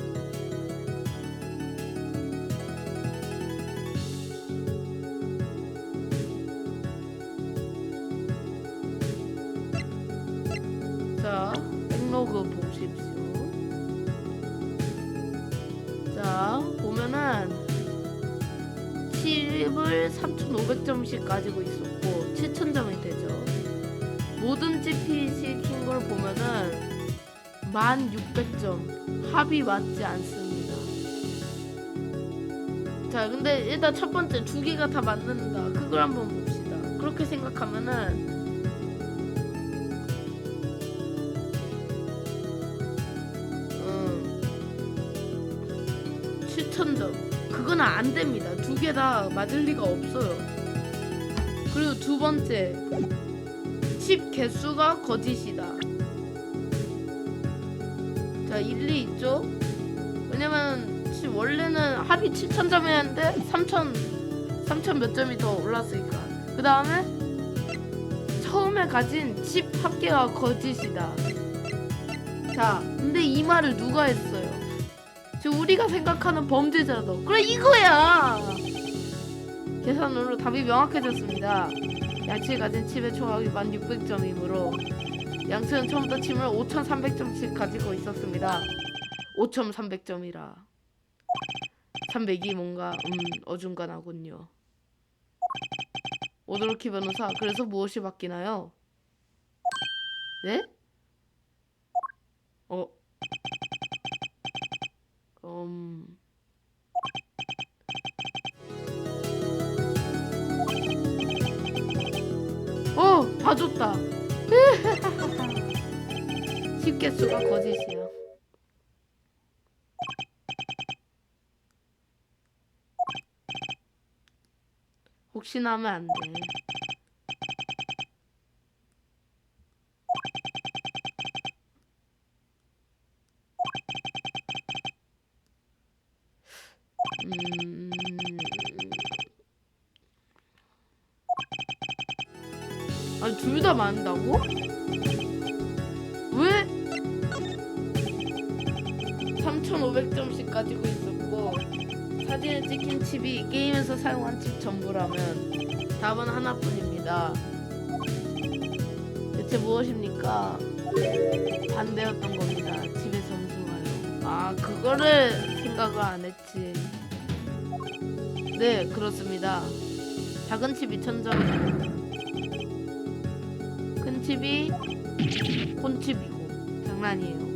자, 백로그 보십시오. 자, 보면은 칩을 3,500점씩 가지고 있었고 7,000점이 되죠. 모든 칩이 시킨 걸 보면은 1600점. 합이 맞지 않습니다. 자, 근데 일단 첫 번째 두 개가 다 맞는다. 그걸 한번 봅시다. 그렇게 생각하면은 7,000점. 그건 안 됩니다. 두 개 다 맞을 리가 없어요. 그리고 두 번째, 칩 개수가 거짓이다. 자, 일리 있죠? 왜냐면 원래는 합이 7,000점이었는데 3,000 몇 점이 더 올랐으니까. 그 다음에 처음에 가진 칩 합계가 거짓이다. 자, 근데 이 말을 누가 했어요? 지금 우리가 생각하는 범죄자도. 그래, 이거야. 계산으로 답이 명확해졌습니다. 양측이 가진 칩의 총합이 1600점이므로 양측은 처음부터 칩을 5,300점씩 가지고 있었습니다. 5,300점이라 300이 뭔가 어중간하군요. 오도로키 변호사, 그래서 무엇이 바뀌나요? 네? 봐줬다. 칩 개수가 거짓이야. 혹시나 하면 안 돼. 아니, 둘 다 맞는다고? 왜? 3,500점씩 가지고 있었고 사진에 찍힌 칩이 게임에서 사용한 칩 전부라면 답은 하나뿐입니다. 대체 무엇입니까? 반대였던 겁니다. 칩의 점수가요. 아, 그거를 생각을 안 했지. 네, 그렇습니다. 작은 칩이 1000점입니다. 큰 칩이 콘칩이고 장난이에요.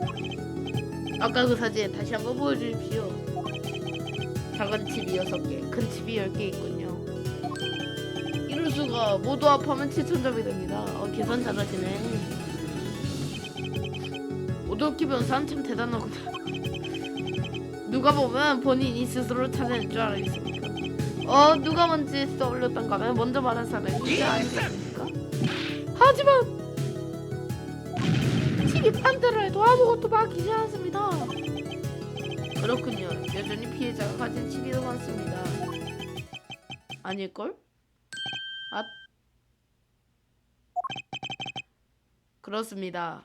아까 그 사진 다시 한번 보여주십시오. 작은 칩이 6개, 큰 칩이 10개 있군요. 이럴 수가. 모두 합하면 7000점이 됩니다. 계산 잘하시네. 오도키 변호사는 참 대단하구나. 누가 보면 본인이 스스로 찾아낼 줄 알겠습니까? 누가 먼저 떠올렸던가 하면 먼저 말한 사람이 이제 아니겠습니까? 하지만 칩이 반대로 해도 아무것도 막히지 않습니다. 그렇군요. 여전히 피해자가 가진 칩이 더 많습니다. 아닐걸? 아, 그렇습니다.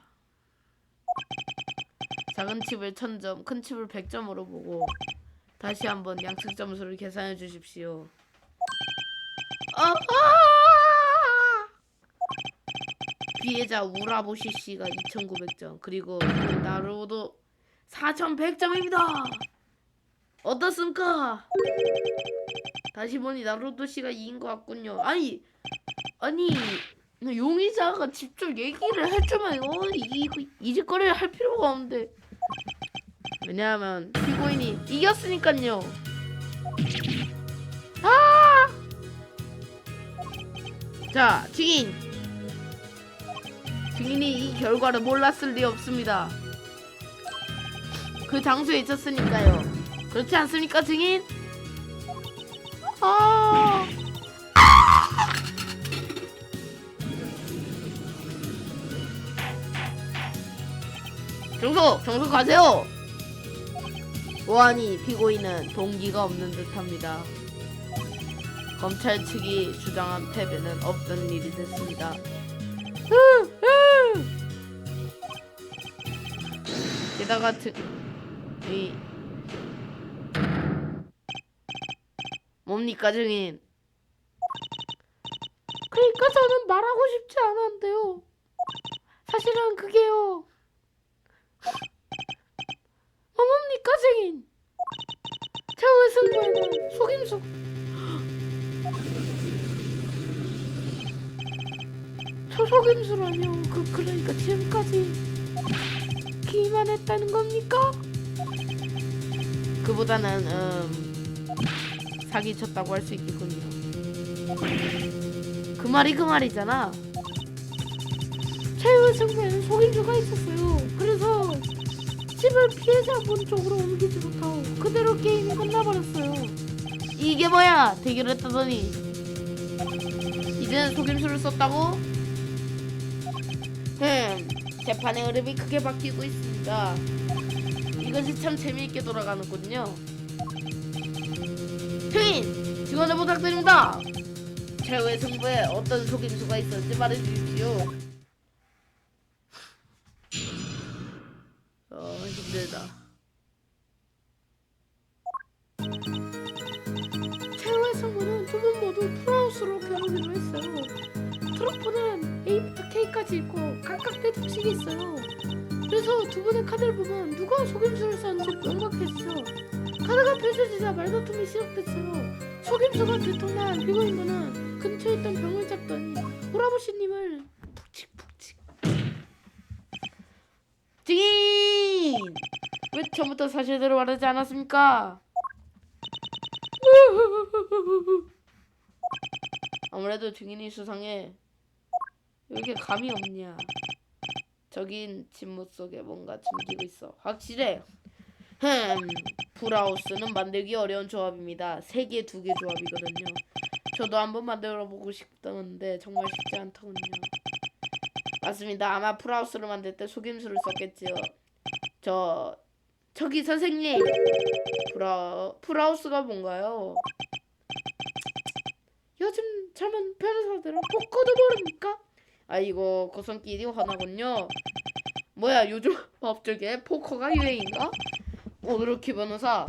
작은 칩을 1000점, 큰 칩을 100점으로 보고 다시 한번 양측 점수를 계산해 주십시오. 아하! 피해자 우라보시 씨가 2900점, 그리고 나루도 4100점입니다. 어떻습니까? 다시 보니 나루도 씨가 이긴 것 같군요. 아니 용의자가 직접 얘기를 해주면 이짓거리를 할 필요가 없는데. 왜냐하면 피고인이 이겼으니까요. 아! 자, 증인이 이 결과를 몰랐을 리 없습니다. 그 장소에 있었으니까요. 그렇지 않습니까, 증인? 아! 정석 가세요. 보아하니 피고인은 동기가 없는 듯합니다. 검찰 측이 주장한 패배는 없던 일이 됐습니다. 게다가 뭡니까, 증인? 그러니까 저는 말하고 싶지 않았는데요. 사실은 그게요. 뭡니까, 증인? 최후의 승부에는 속임수. 저 속임수라뇨. 그러니까 지금까지 기만했다는 겁니까? 그보다는 사기쳤다고 할 수 있겠군요. 그 말이잖아. 최후의 승부에는 속임수가 있었어요. 그래서 칩을 피해자분 쪽으로 옮기지 못하고 그대로 게임이 끝나버렸어요. 이게 뭐야? 대결했다더니 이제는 속임수를 썼다고? 재판의 흐름이 크게 바뀌고 있습니다. 이것이 참 재미있게 돌아가는군요. 증인! 증언을 부탁드립니다. 최후의 승부에 어떤 속임수가 있었는지 말해주십시오. 힘들다. 최후의 승부는 두 분 모두 풀하우스로 겨루기로 했어요. 트로프는 A부터 K까지 있고 각각 4장씩 있어요. 그래서 두 분의 카드를 보면 누가 속임수를 썼는지 명확했죠. 카드가 펼쳐지자 말다툼이 시작됐어요. 속임수가 들통난 피고인분은 근처에 있던 병을 잡더니 오라버시님을 푹칙. 증인! 왜 처음부터 사실대로 말하지 않았습니까? 아무래도 증인이 수상해. 왜 이렇게 감이 없냐? 저긴 침묵 속에 뭔가 숨기고 있어. 확실해. 풀하우스는 만들기 어려운 조합입니다. 3개, 2개 조합이거든요. 저도 한번 만들어보고 싶던데 정말 쉽지 않더군요. 맞습니다. 아마 풀하우스를 만들 때 속임수를 썼겠지요. 저기 선생님, 풀하우스가 뭔가요? 요즘 젊은 변호사들은 포커도 모릅니까? 아이고, 고성끼리 화나군요. 뭐야, 요즘 법조계에 포커가 유행인가? 오드루키 변호사,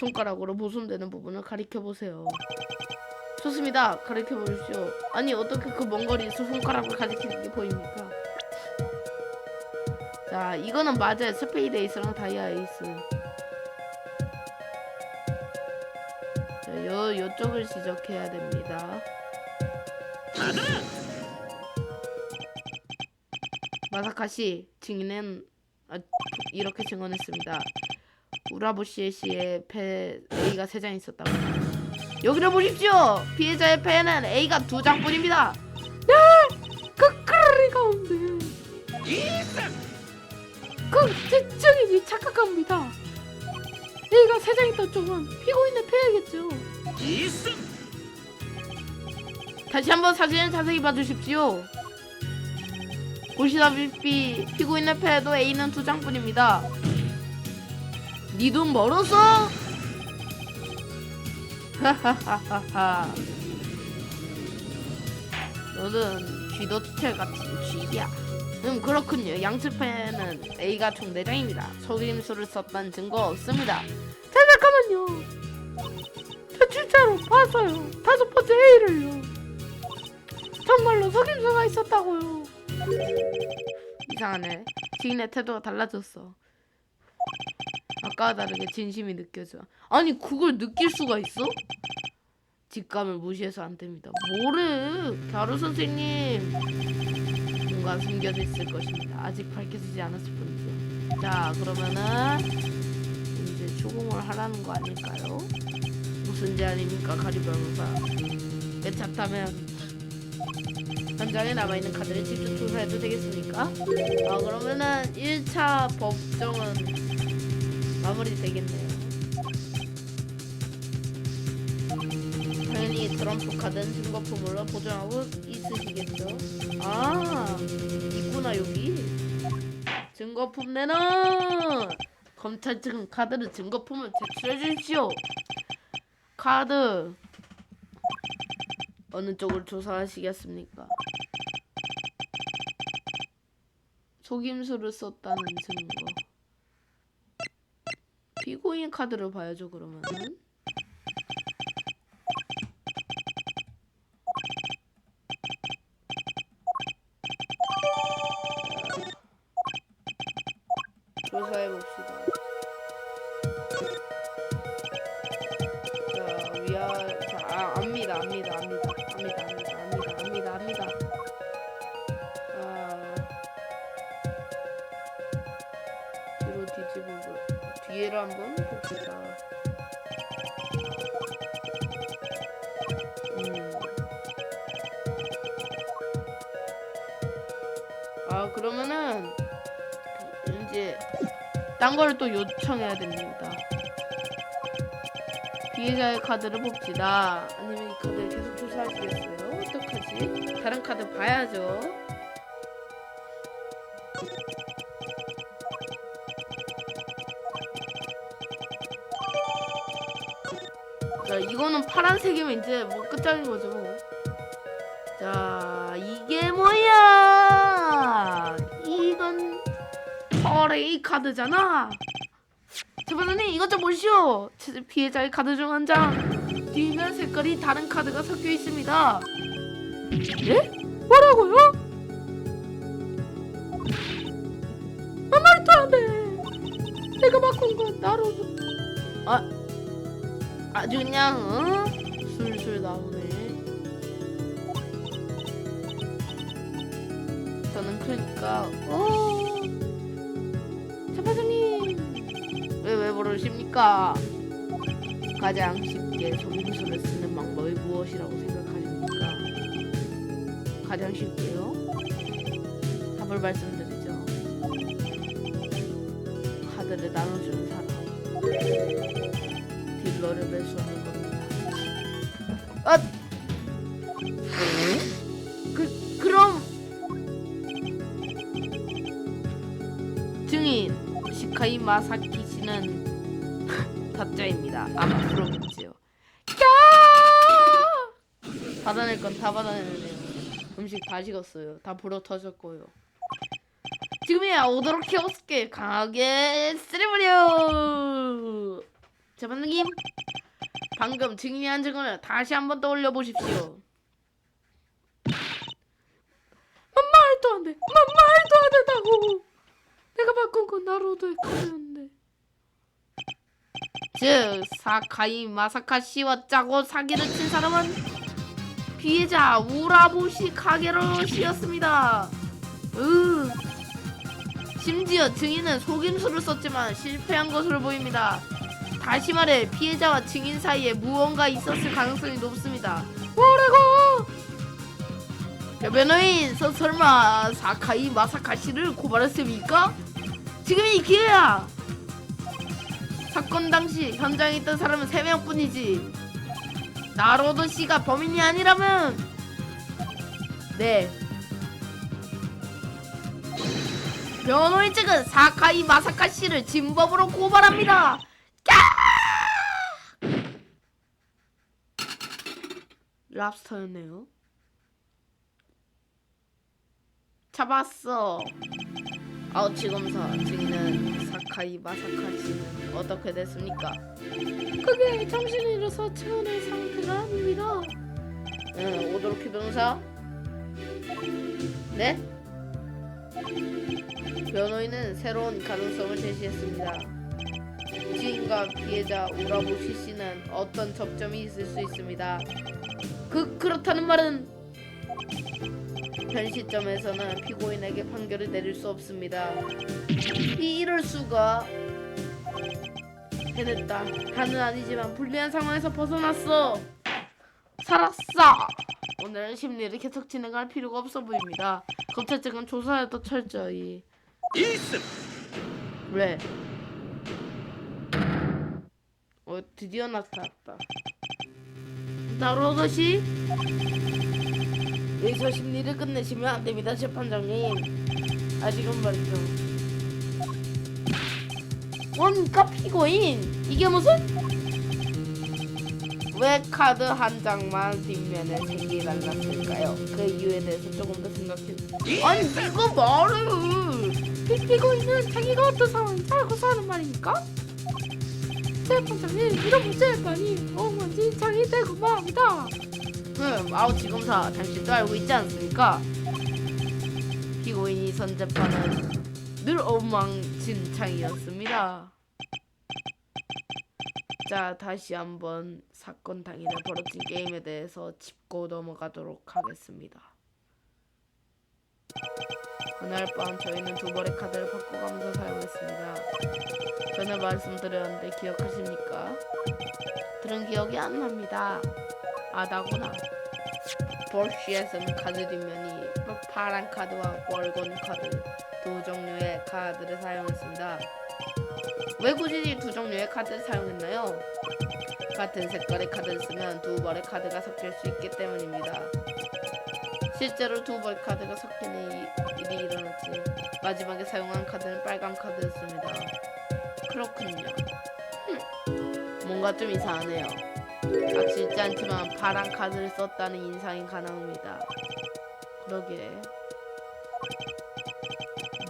손가락으로 모순되는 부분을 가리켜 보세요. 좋습니다. 가리켜 보십시오. 아니 어떻게 그 먼 거리에서 손가락을 가리키는 게 보입니까? 자, 이거는 맞아요. 스페이드 에이스랑 다이아 에이스. 자, 요쪽을 지적해야 됩니다. 마사카시 증인은 이렇게 증언했습니다. 우라보시에 씨의 패 A가 3장 있었다고. 여기를 보십시오. 피해자의 패에는 A가 2장뿐입니다. 네! 그럴 리가 없네. 제 증인이 착각합니다. A가 3장 있던 쪽은 피고인의 패야겠죠. 다시 한번 사진을 자세히 봐주십시오. 보시다시피 피고인의 패에도 A는 2장뿐입니다. 니 돈 멀었어? 하하하하하. 너는 쥐도체 같은 쥐야. 그렇군요. 양측패는 A가 총 4장입니다. 속임수를 썼다는 증거 없습니다. 자, 잠깐만요. 저 진짜로 봤어요. 5번째 A를요. 정말로 속임수가 있었다고요. 이상하네. 지인의 태도가 달라졌어. 아까와 다르게 진심이 느껴져. 아니 그걸 느낄 수가 있어? 직감을 무시해서 안 됩니다. 뭐래? 갸루 선생님. 뭔가 숨겨져 있을 것입니다. 아직 밝혀지지 않았을 뿐이죠. 자, 그러면은 조공을 하라는 거 아닐까요? 무슨 제 아닙니까 가리 변호사. 괜찮다면 현장에 남아있는 카드를 직접 조사해도 되겠습니까? 그러면은 1차 법정은 마무리되겠네요. 당연히 트럼프 카드는 증거품으로 보존하고 있으시겠죠? 있구나 여기. 증거품 내놔! 검찰 측은 카드를 증거품을 제출해 주십시오. 카드 어느 쪽을 조사하시겠습니까? 속임수를 썼다는 증거. 피고인 카드를 봐야죠 그러면은. 조사해봅시다. 압니다. 뒤로 뒤집어보. 뒤에를 한번 봅시다. 그러면은 이제 딴 거를 또 요청해야 됩니다. 피해자의 카드를 봅시다. 아니면 이 카드를 계속 조사하시겠어요? 어떡하지? 다른 카드 봐야죠. 자, 이거는 파란색이면 이제 뭐 끝장인 거죠. 자, 이게 뭐야? 이건 퍼레이 카드잖아. 재판장님 이것 좀 보시오. 피해자의 카드 중 한 장 뒤면 색깔이 다른 카드가 섞여 있습니다. 예? 뭐라고요? 말도 안 돼. 내가 바꾼 건 나로도. 아주 그냥 술술 나오네. 저는 그러니까 재판장님 왜 부르십니까? 가장 쉽게 속임수를 쓰는 방법이 무엇이라고 생각하십니까? 가장 쉽게요? 답을 말씀드리죠. 카드를 나눠주는 사람, 딜러를 매수하는 겁니다. 그럼 증인 시카이 마사키 씨는 타짜입니다. 안 풀어보지요. 받아낼 건 다 받아내네요. 음식 다 식었어요. 다 불어 터졌고요. 지금이야 오도록 키오스케 강하게 쓰리버려. 재판장님 방금 증인이 한 증언을 다시 한번 떠올려 보십시오. 말도 안 돼. 말도 안 된다고. 내가 바꾼 건 나로도의 카드였는데. 즉 사카이 마사카 씨와 짜고 사기를 친 사람은 피해자 우라보시 카게로 씨였습니다. 심지어 증인은 속임수를 썼지만 실패한 것으로 보입니다. 다시 말해 피해자와 증인 사이에 무언가 있었을 가능성이 높습니다. 뭐라고? 변호인 설마 사카이 마사카 씨를 고발했습니까? 지금이 기회야. 사건 당시 현장에 있던 사람은 3명뿐이지. 나로도 씨가 범인이 아니라면 네. 변호인 측은 사카이 마사카 씨를 진범으로 고발합니다. 랍스터였네요. 잡았어. 아우치 검사 증인은 사카이 마사카 씨는 어떻게 됐습니까? 그게 정신을 잃어서 체온의 상태가 아닙니다. 오도로키 변호사? 네? 변호인은 새로운 가능성을 제시했습니다. 지인과 피해자 우라보시 씨는 어떤 접점이 있을 수 있습니다. 그렇다는 말은 현 시점에서는 피고인에게 판결을 내릴 수 없습니다. 이럴 수가. 해냈다. 다는 아니지만 불리한 상황에서 벗어났어. 살았어. 오늘은 심리를 계속 진행할 필요가 없어 보입니다. 검찰 측은 조사에 더 철저히. 이승. 왜? 드디어 나타났다. 나로것이 여기서 심리를 끝내시면 안 됩니다, 재판장님. 아직은 말이죠. 뭡니까 피고인? 이게 무슨? 왜 카드 한 장만 뒷면에 색이 달랐을까요? 그 이유에 대해서 조금 더 생각해. 아니 이거 말을 피고인은 자기가 어떤 상황인지 알고서 하는 말입니까? 재판장님 이런 문제일 거 아니에요. 진창이 되고 말합니다. 아우지검사 당신도 알고 있지 않습니까? 피고인이 선 재판은 늘 엉망진창이었습니다. 자, 다시 한번 사건 당일에 벌어진 게임에 대해서 짚고 넘어가도록 하겠습니다. 그날 밤 저희는 두 벌의 카드를 바꿔가면서 사용했습니다. 전에 말씀드렸는데 기억하십니까? 들은 기억이 안 납니다. 아다구나. 볼시에서는 카드 뒷면이 파란 카드와 빨간 카드 두 종류의 카드를 사용했습니다. 왜 굳이 이 두 종류의 카드를 사용했나요? 같은 색깔의 카드를 쓰면 두 벌의 카드가 섞일 수 있기 때문입니다. 실제로 두 벌의 카드가 섞이는 일이 일어났지. 마지막에 사용한 카드는 빨간 카드였습니다. 그렇군요. 뭔가 좀 이상하네요. 확실치 않지만 파란 카드를 썼다는 인상이 가능합니다. 그러게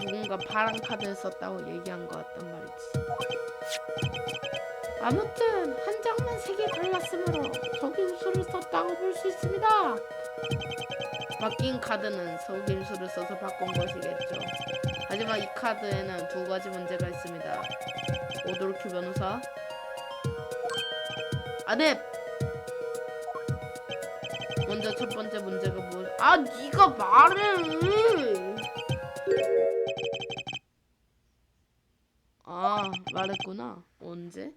누군가 파란 카드를 썼다고 얘기한 것 같단 말이지. 아무튼 한 장만 색이 달랐으므로 속임수를 썼다고 볼 수 있습니다. 바뀐 카드는 속임수를 써서 바꾼 것이겠죠. 하지만 이 카드에는 두 가지 문제가 있습니다. 오도르키 변호사. 네. 먼저 첫 번째 문제가 뭐? 네가 말해. 말했구나. 언제?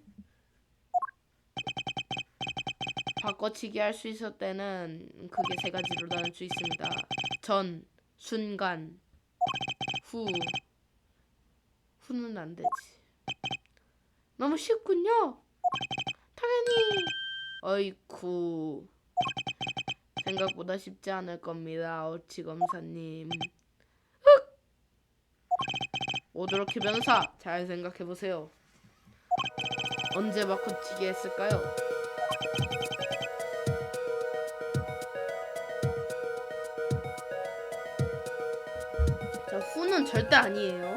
바꿔치기 할 수 있을 때는 그게 세 가지로 나눌 수 있습니다. 전, 순간, 후. 후는 안 되지. 너무 쉽군요. 당연히. 어이쿠. 생각보다 쉽지 않을 겁니다, 어치검사님. 흑! 오도로키 변호사, 잘 생각해보세요. 언제 바꿔치기 했을까요? 자, 후는 절대 아니에요.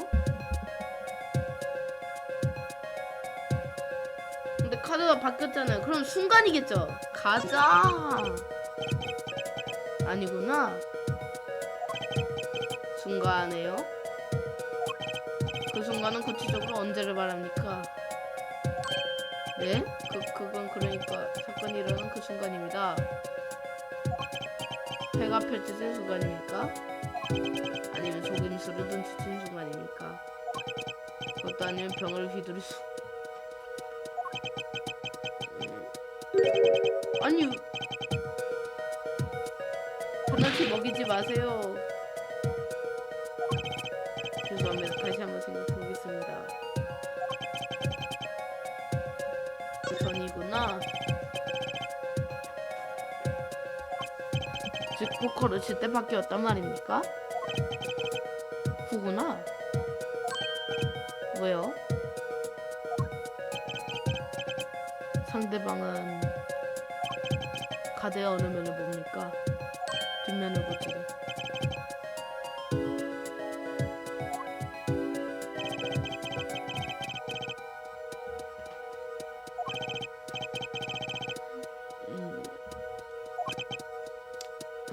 근데 카드가 바뀌었잖아요. 그럼 순간이겠죠? 가자. 아니구나. 순간이에요. 그 순간은 구체적으로 언제를 말합니까? 네? 그건 그러니까 사건이 일어난 그 순간입니다. 패가 펼쳐진 순간입니까? 아니면 속임수를 눈치챈 순간입니까? 그것도 아니면 병을 휘두를 수... 아니... 하나씩 먹이지 마세요. 죄송합니다. 다시 한번 생각해보겠습니다. 그 전이구나. 즉 포커를 칠 때 바뀌었단 말입니까? 후구나. 왜요? 상대방은 카드의 어느 면을 봅니까? 뒷면을 보지.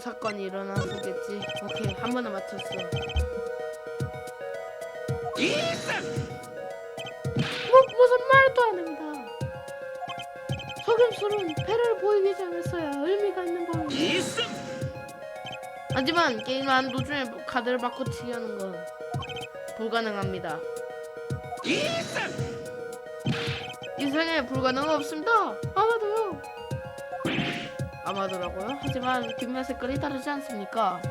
사건이 일어나보겠지. 오케이, 한 번에 맞췄어. 무슨 말도 안 합니다. 속임수는 패를 보이기 전에 써야 의미가 있는 법입니다. 하지만 게임하는 도중에 카드를 바꿔치기 하는 건 불가능합니다. 이 세상에 불가능은 없습니다. 아마도요. 아마도라고요? 하지만 빛의 색깔이 다르지 않습니까?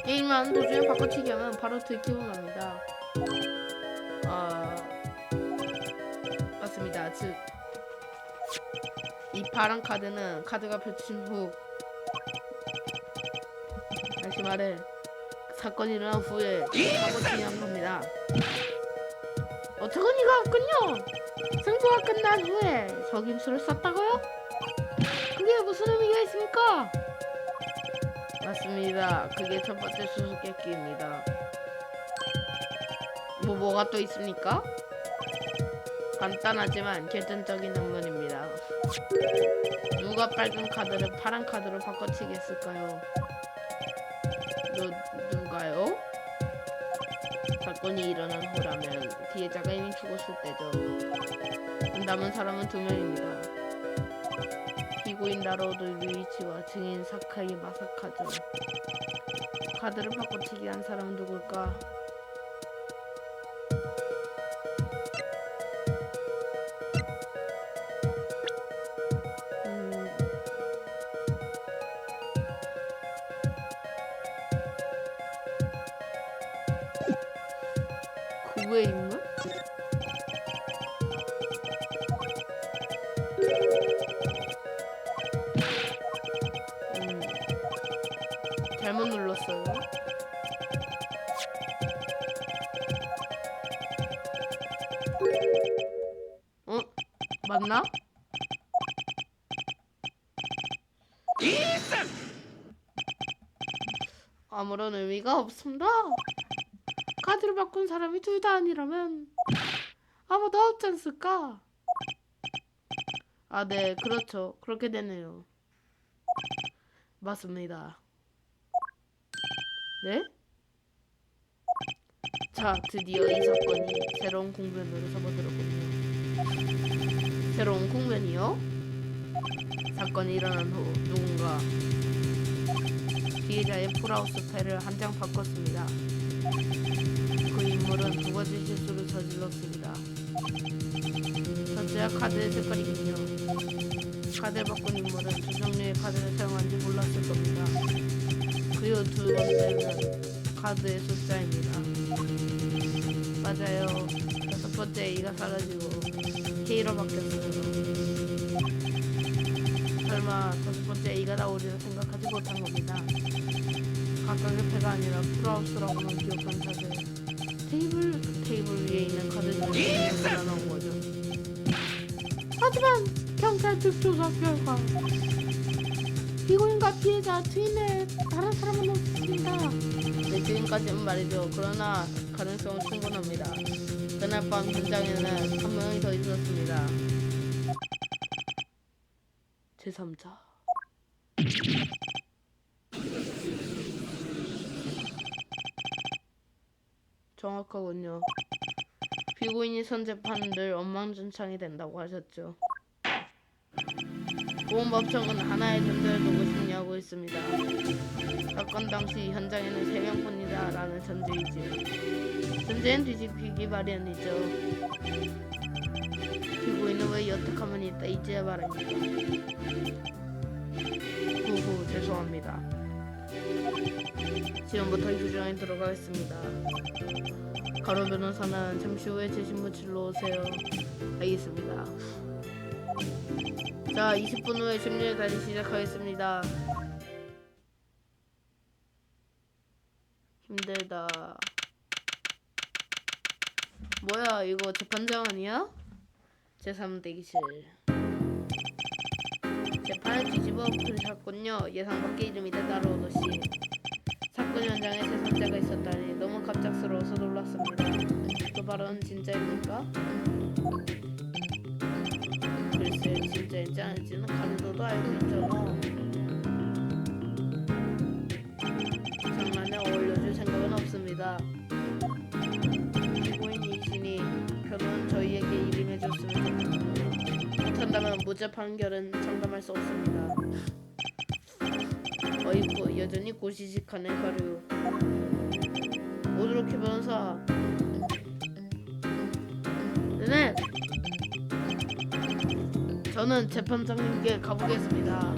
게임만 도중에 바꿔치기 하면 바로 들키고납니다. 맞습니다. 즉, 이 파란 카드는 카드가 펼친 후, 다시 말해 사건이 일어난 후에 바꿔치기 한 겁니다. 어처구니가 없군요. 승부가 끝난 후에 적임수를 썼다고요? 그게 무슨 의미가 있습니까? 맞습니다. 그게 첫 번째 수수께끼입니다. 뭐가 또 있습니까? 간단하지만 결정적인 의문입니다. 누가 빨간 카드를 파란 카드로 바꿔치기 했을까요? 누가요? 사건이 일어난 후라면 피해자가 이미 죽었을 때죠. 남은 사람은 2명입니다. 피고인 나로도 유이치와 증인 사카이 마사카죠. 카드를 바꿔치기 한 사람은 누굴까? 그의 인물? 잘못 눌렀어요. 맞나? 아무런 의미가 없습니다. 카드를 바꾼 사람이 둘 다 아니라면 아무도 없지 않을까? 네, 그렇죠. 그렇게 되네요. 맞습니다. 네? 자, 드디어 이 사건이 새로운 국면으로 접어들었군요. 새로운 국면이요? 사건이 일어난 후 누군가 피해자의 풀하우스 패를 한 장 바꿨습니다. 그 인물은 2가지 실수를 저질렀습니다. 첫째가 카드의 색깔이군요. 카드를 바꾼 인물은 두 종류의 카드를 사용한지 몰랐을 겁니다. 그리고 2번째는 카드의 숫자입니다. 맞아요. 5번째 A가 사라지고 K로 바뀌었어요. 설마 5번째 A가 나오리라 생각하지 못한 겁니다. 각각의 패가 아니라 풀하우스라고만 기억한 자들. 테이블 위에 있는 카드 중에 하나 나온 거죠. 하지만 경찰 측 조사 결과 피고인과 피해자 주인의 다른 사람은 없습니다. 네, 지금까지는 말이죠. 그러나 가능성은 충분합니다. 그날 밤 현장에는 한 명이 더 있었습니다. 제3자. 정확하군요. 피고인이 선 재판은 늘 엉망진창이 된다고 하셨죠. 보훈법청은 하나의 전제를 두고 심리하고 있습니다. 사건 당시 현장에는 3명뿐이다 라는 전제이지. 전제는 뒤집히기 마련이죠. 피고인은 왜 여택하면 있다 이제야 말입니다. 후후 죄송합니다. 지금부터 휴정에 들어가겠습니다. 가로 변호사는 잠시 후에 제 신분실로 오세요. 알겠습니다. 자, 20분 후에 심리를 다시 시작하겠습니다. 힘들다. 뭐야, 이거 재판장 아니야? 제3대기실. 재판을 뒤집어 엎으셨군요. 예상 밖의 이름이다 나로도 씨. 사건 현장에 제3자가 있었다니 너무 갑작스러워서 놀랐습니다. 또 발언은 진짜입니까? 글쎄, 진짜인지 아닌지는 간도도 알고 있잖아. 장난에 어울려줄 생각은 없습니다. 피고인 이신이 표는 저희에게 일임해줬으면 좋겠군요. 못한다면 무죄 판결은 장담할 수 없습니다. 어이구, 여전히 고시식하네 가류. 오드로키 변호사. 네네. 저는 재판장님께 가보겠습니다.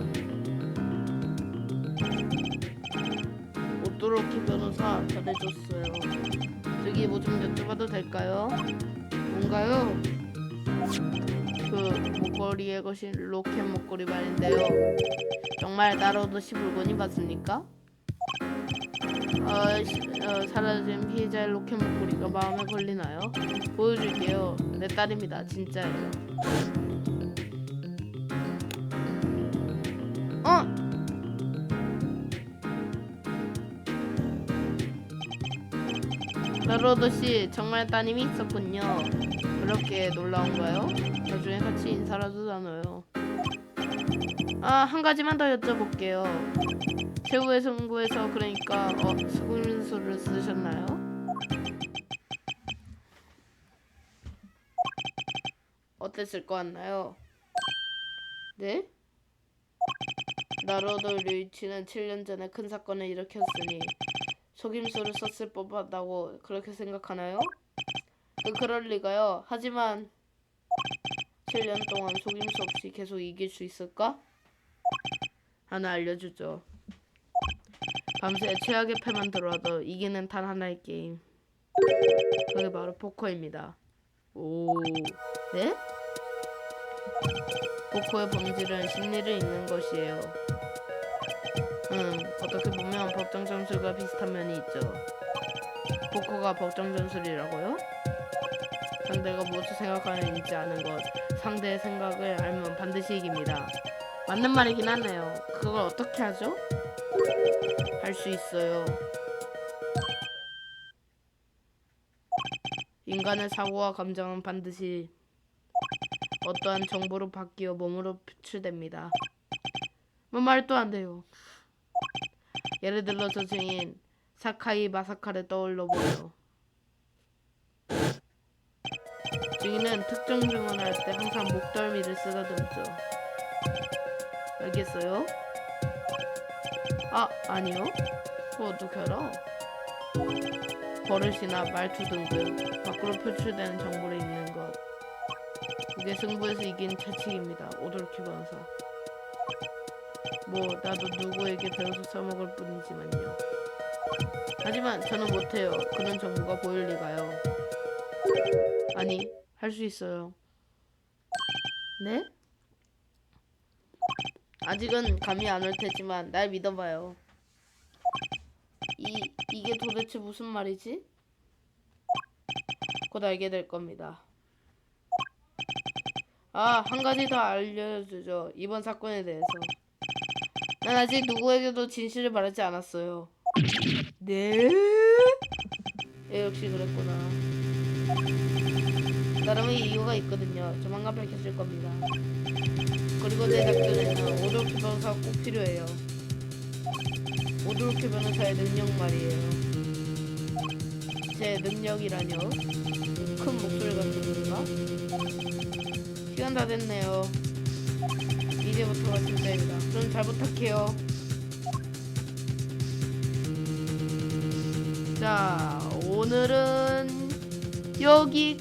오도로키 변호사 잘해줬어요. 저기 뭐 좀 여쭤봐도 될까요? 뭔가요? 그 목걸이에 거신 로켓 목걸이 말인데요. 정말 나로도 시불건이 맞습니까? 사라진 피해자의 로켓 목걸이가 마음에 걸리나요? 보여줄게요. 내 딸입니다. 진짜예요. 나로도씨 정말 따님이 있었군요. 그렇게 놀라운가요? 나중에 같이 인사라도 나눠요. 한 가지만 더 여쭤볼게요. 최후의 승부에서 그러니까 수금술을 쓰셨나요? 어땠을 것 같나요? 네? 나로도 류이치는 7년 전에 큰 사건을 일으켰으니 속임수를 썼을 법하다고 그렇게 생각하나요? 그럴 리가요. 하지만 7년 동안 속임수 없이 계속 이길 수 있을까? 하나 알려주죠. 밤새 최악의 패만 들어와도 이기는 단 하나의 게임. 그게 바로 포커입니다. 오, 네? 포커의 본질은 심리를 읽는 것이에요. 어떻게 보면 법정 전술과 비슷한 면이 있죠. 포커가 법정 전술이라고요? 상대가 무엇을 생각하는지 아는 것, 상대의 생각을 알면 반드시 이깁니다. 맞는 말이긴 하네요. 그걸 어떻게 하죠? 할 수 있어요. 인간의 사고와 감정은 반드시 어떠한 정보로 바뀌어 몸으로 표출됩니다. 뭐 말도 안 돼요. 예를 들어 저 증인 사카이 마사카를 떠올려보요. 증인은 특정 증언할 때 항상 목덜미를 쓰다듬죠. 알겠어요? 아니요? 그거 어떻게 알아? 버릇이나 말투 등등 밖으로 표출되는 정보를 읽는 것. 그게 승부에서 이긴 채찍입니다. 오도로키 변호사. 뭐 나도 누구에게 배워서 써먹을 뿐이지만요. 하지만 저는 못해요. 그런 정보가 보일 리가요. 아니, 할 수 있어요. 네? 아직은 감이 안 올 테지만 날 믿어봐요. 이게 도대체 무슨 말이지? 곧 알게 될 겁니다. 한 가지 더 알려주죠. 이번 사건에 대해서. 난 아직 누구에게도 진실을 말하지 않았어요. 네? 역시 그랬구나. 나름의 이유가 있거든요. 조만간 밝혀질 겁니다. 그리고 내 작전에는 오도로키 변호사가 꼭 필요해요. 오도로키 변호사의 능력 말이에요. 제 능력이라뇨? 큰 목소리 같은 건가? 시간 다 됐네요. 이제부터가 진짜입니다. 그럼 잘 부탁해요. 자, 오늘은 여기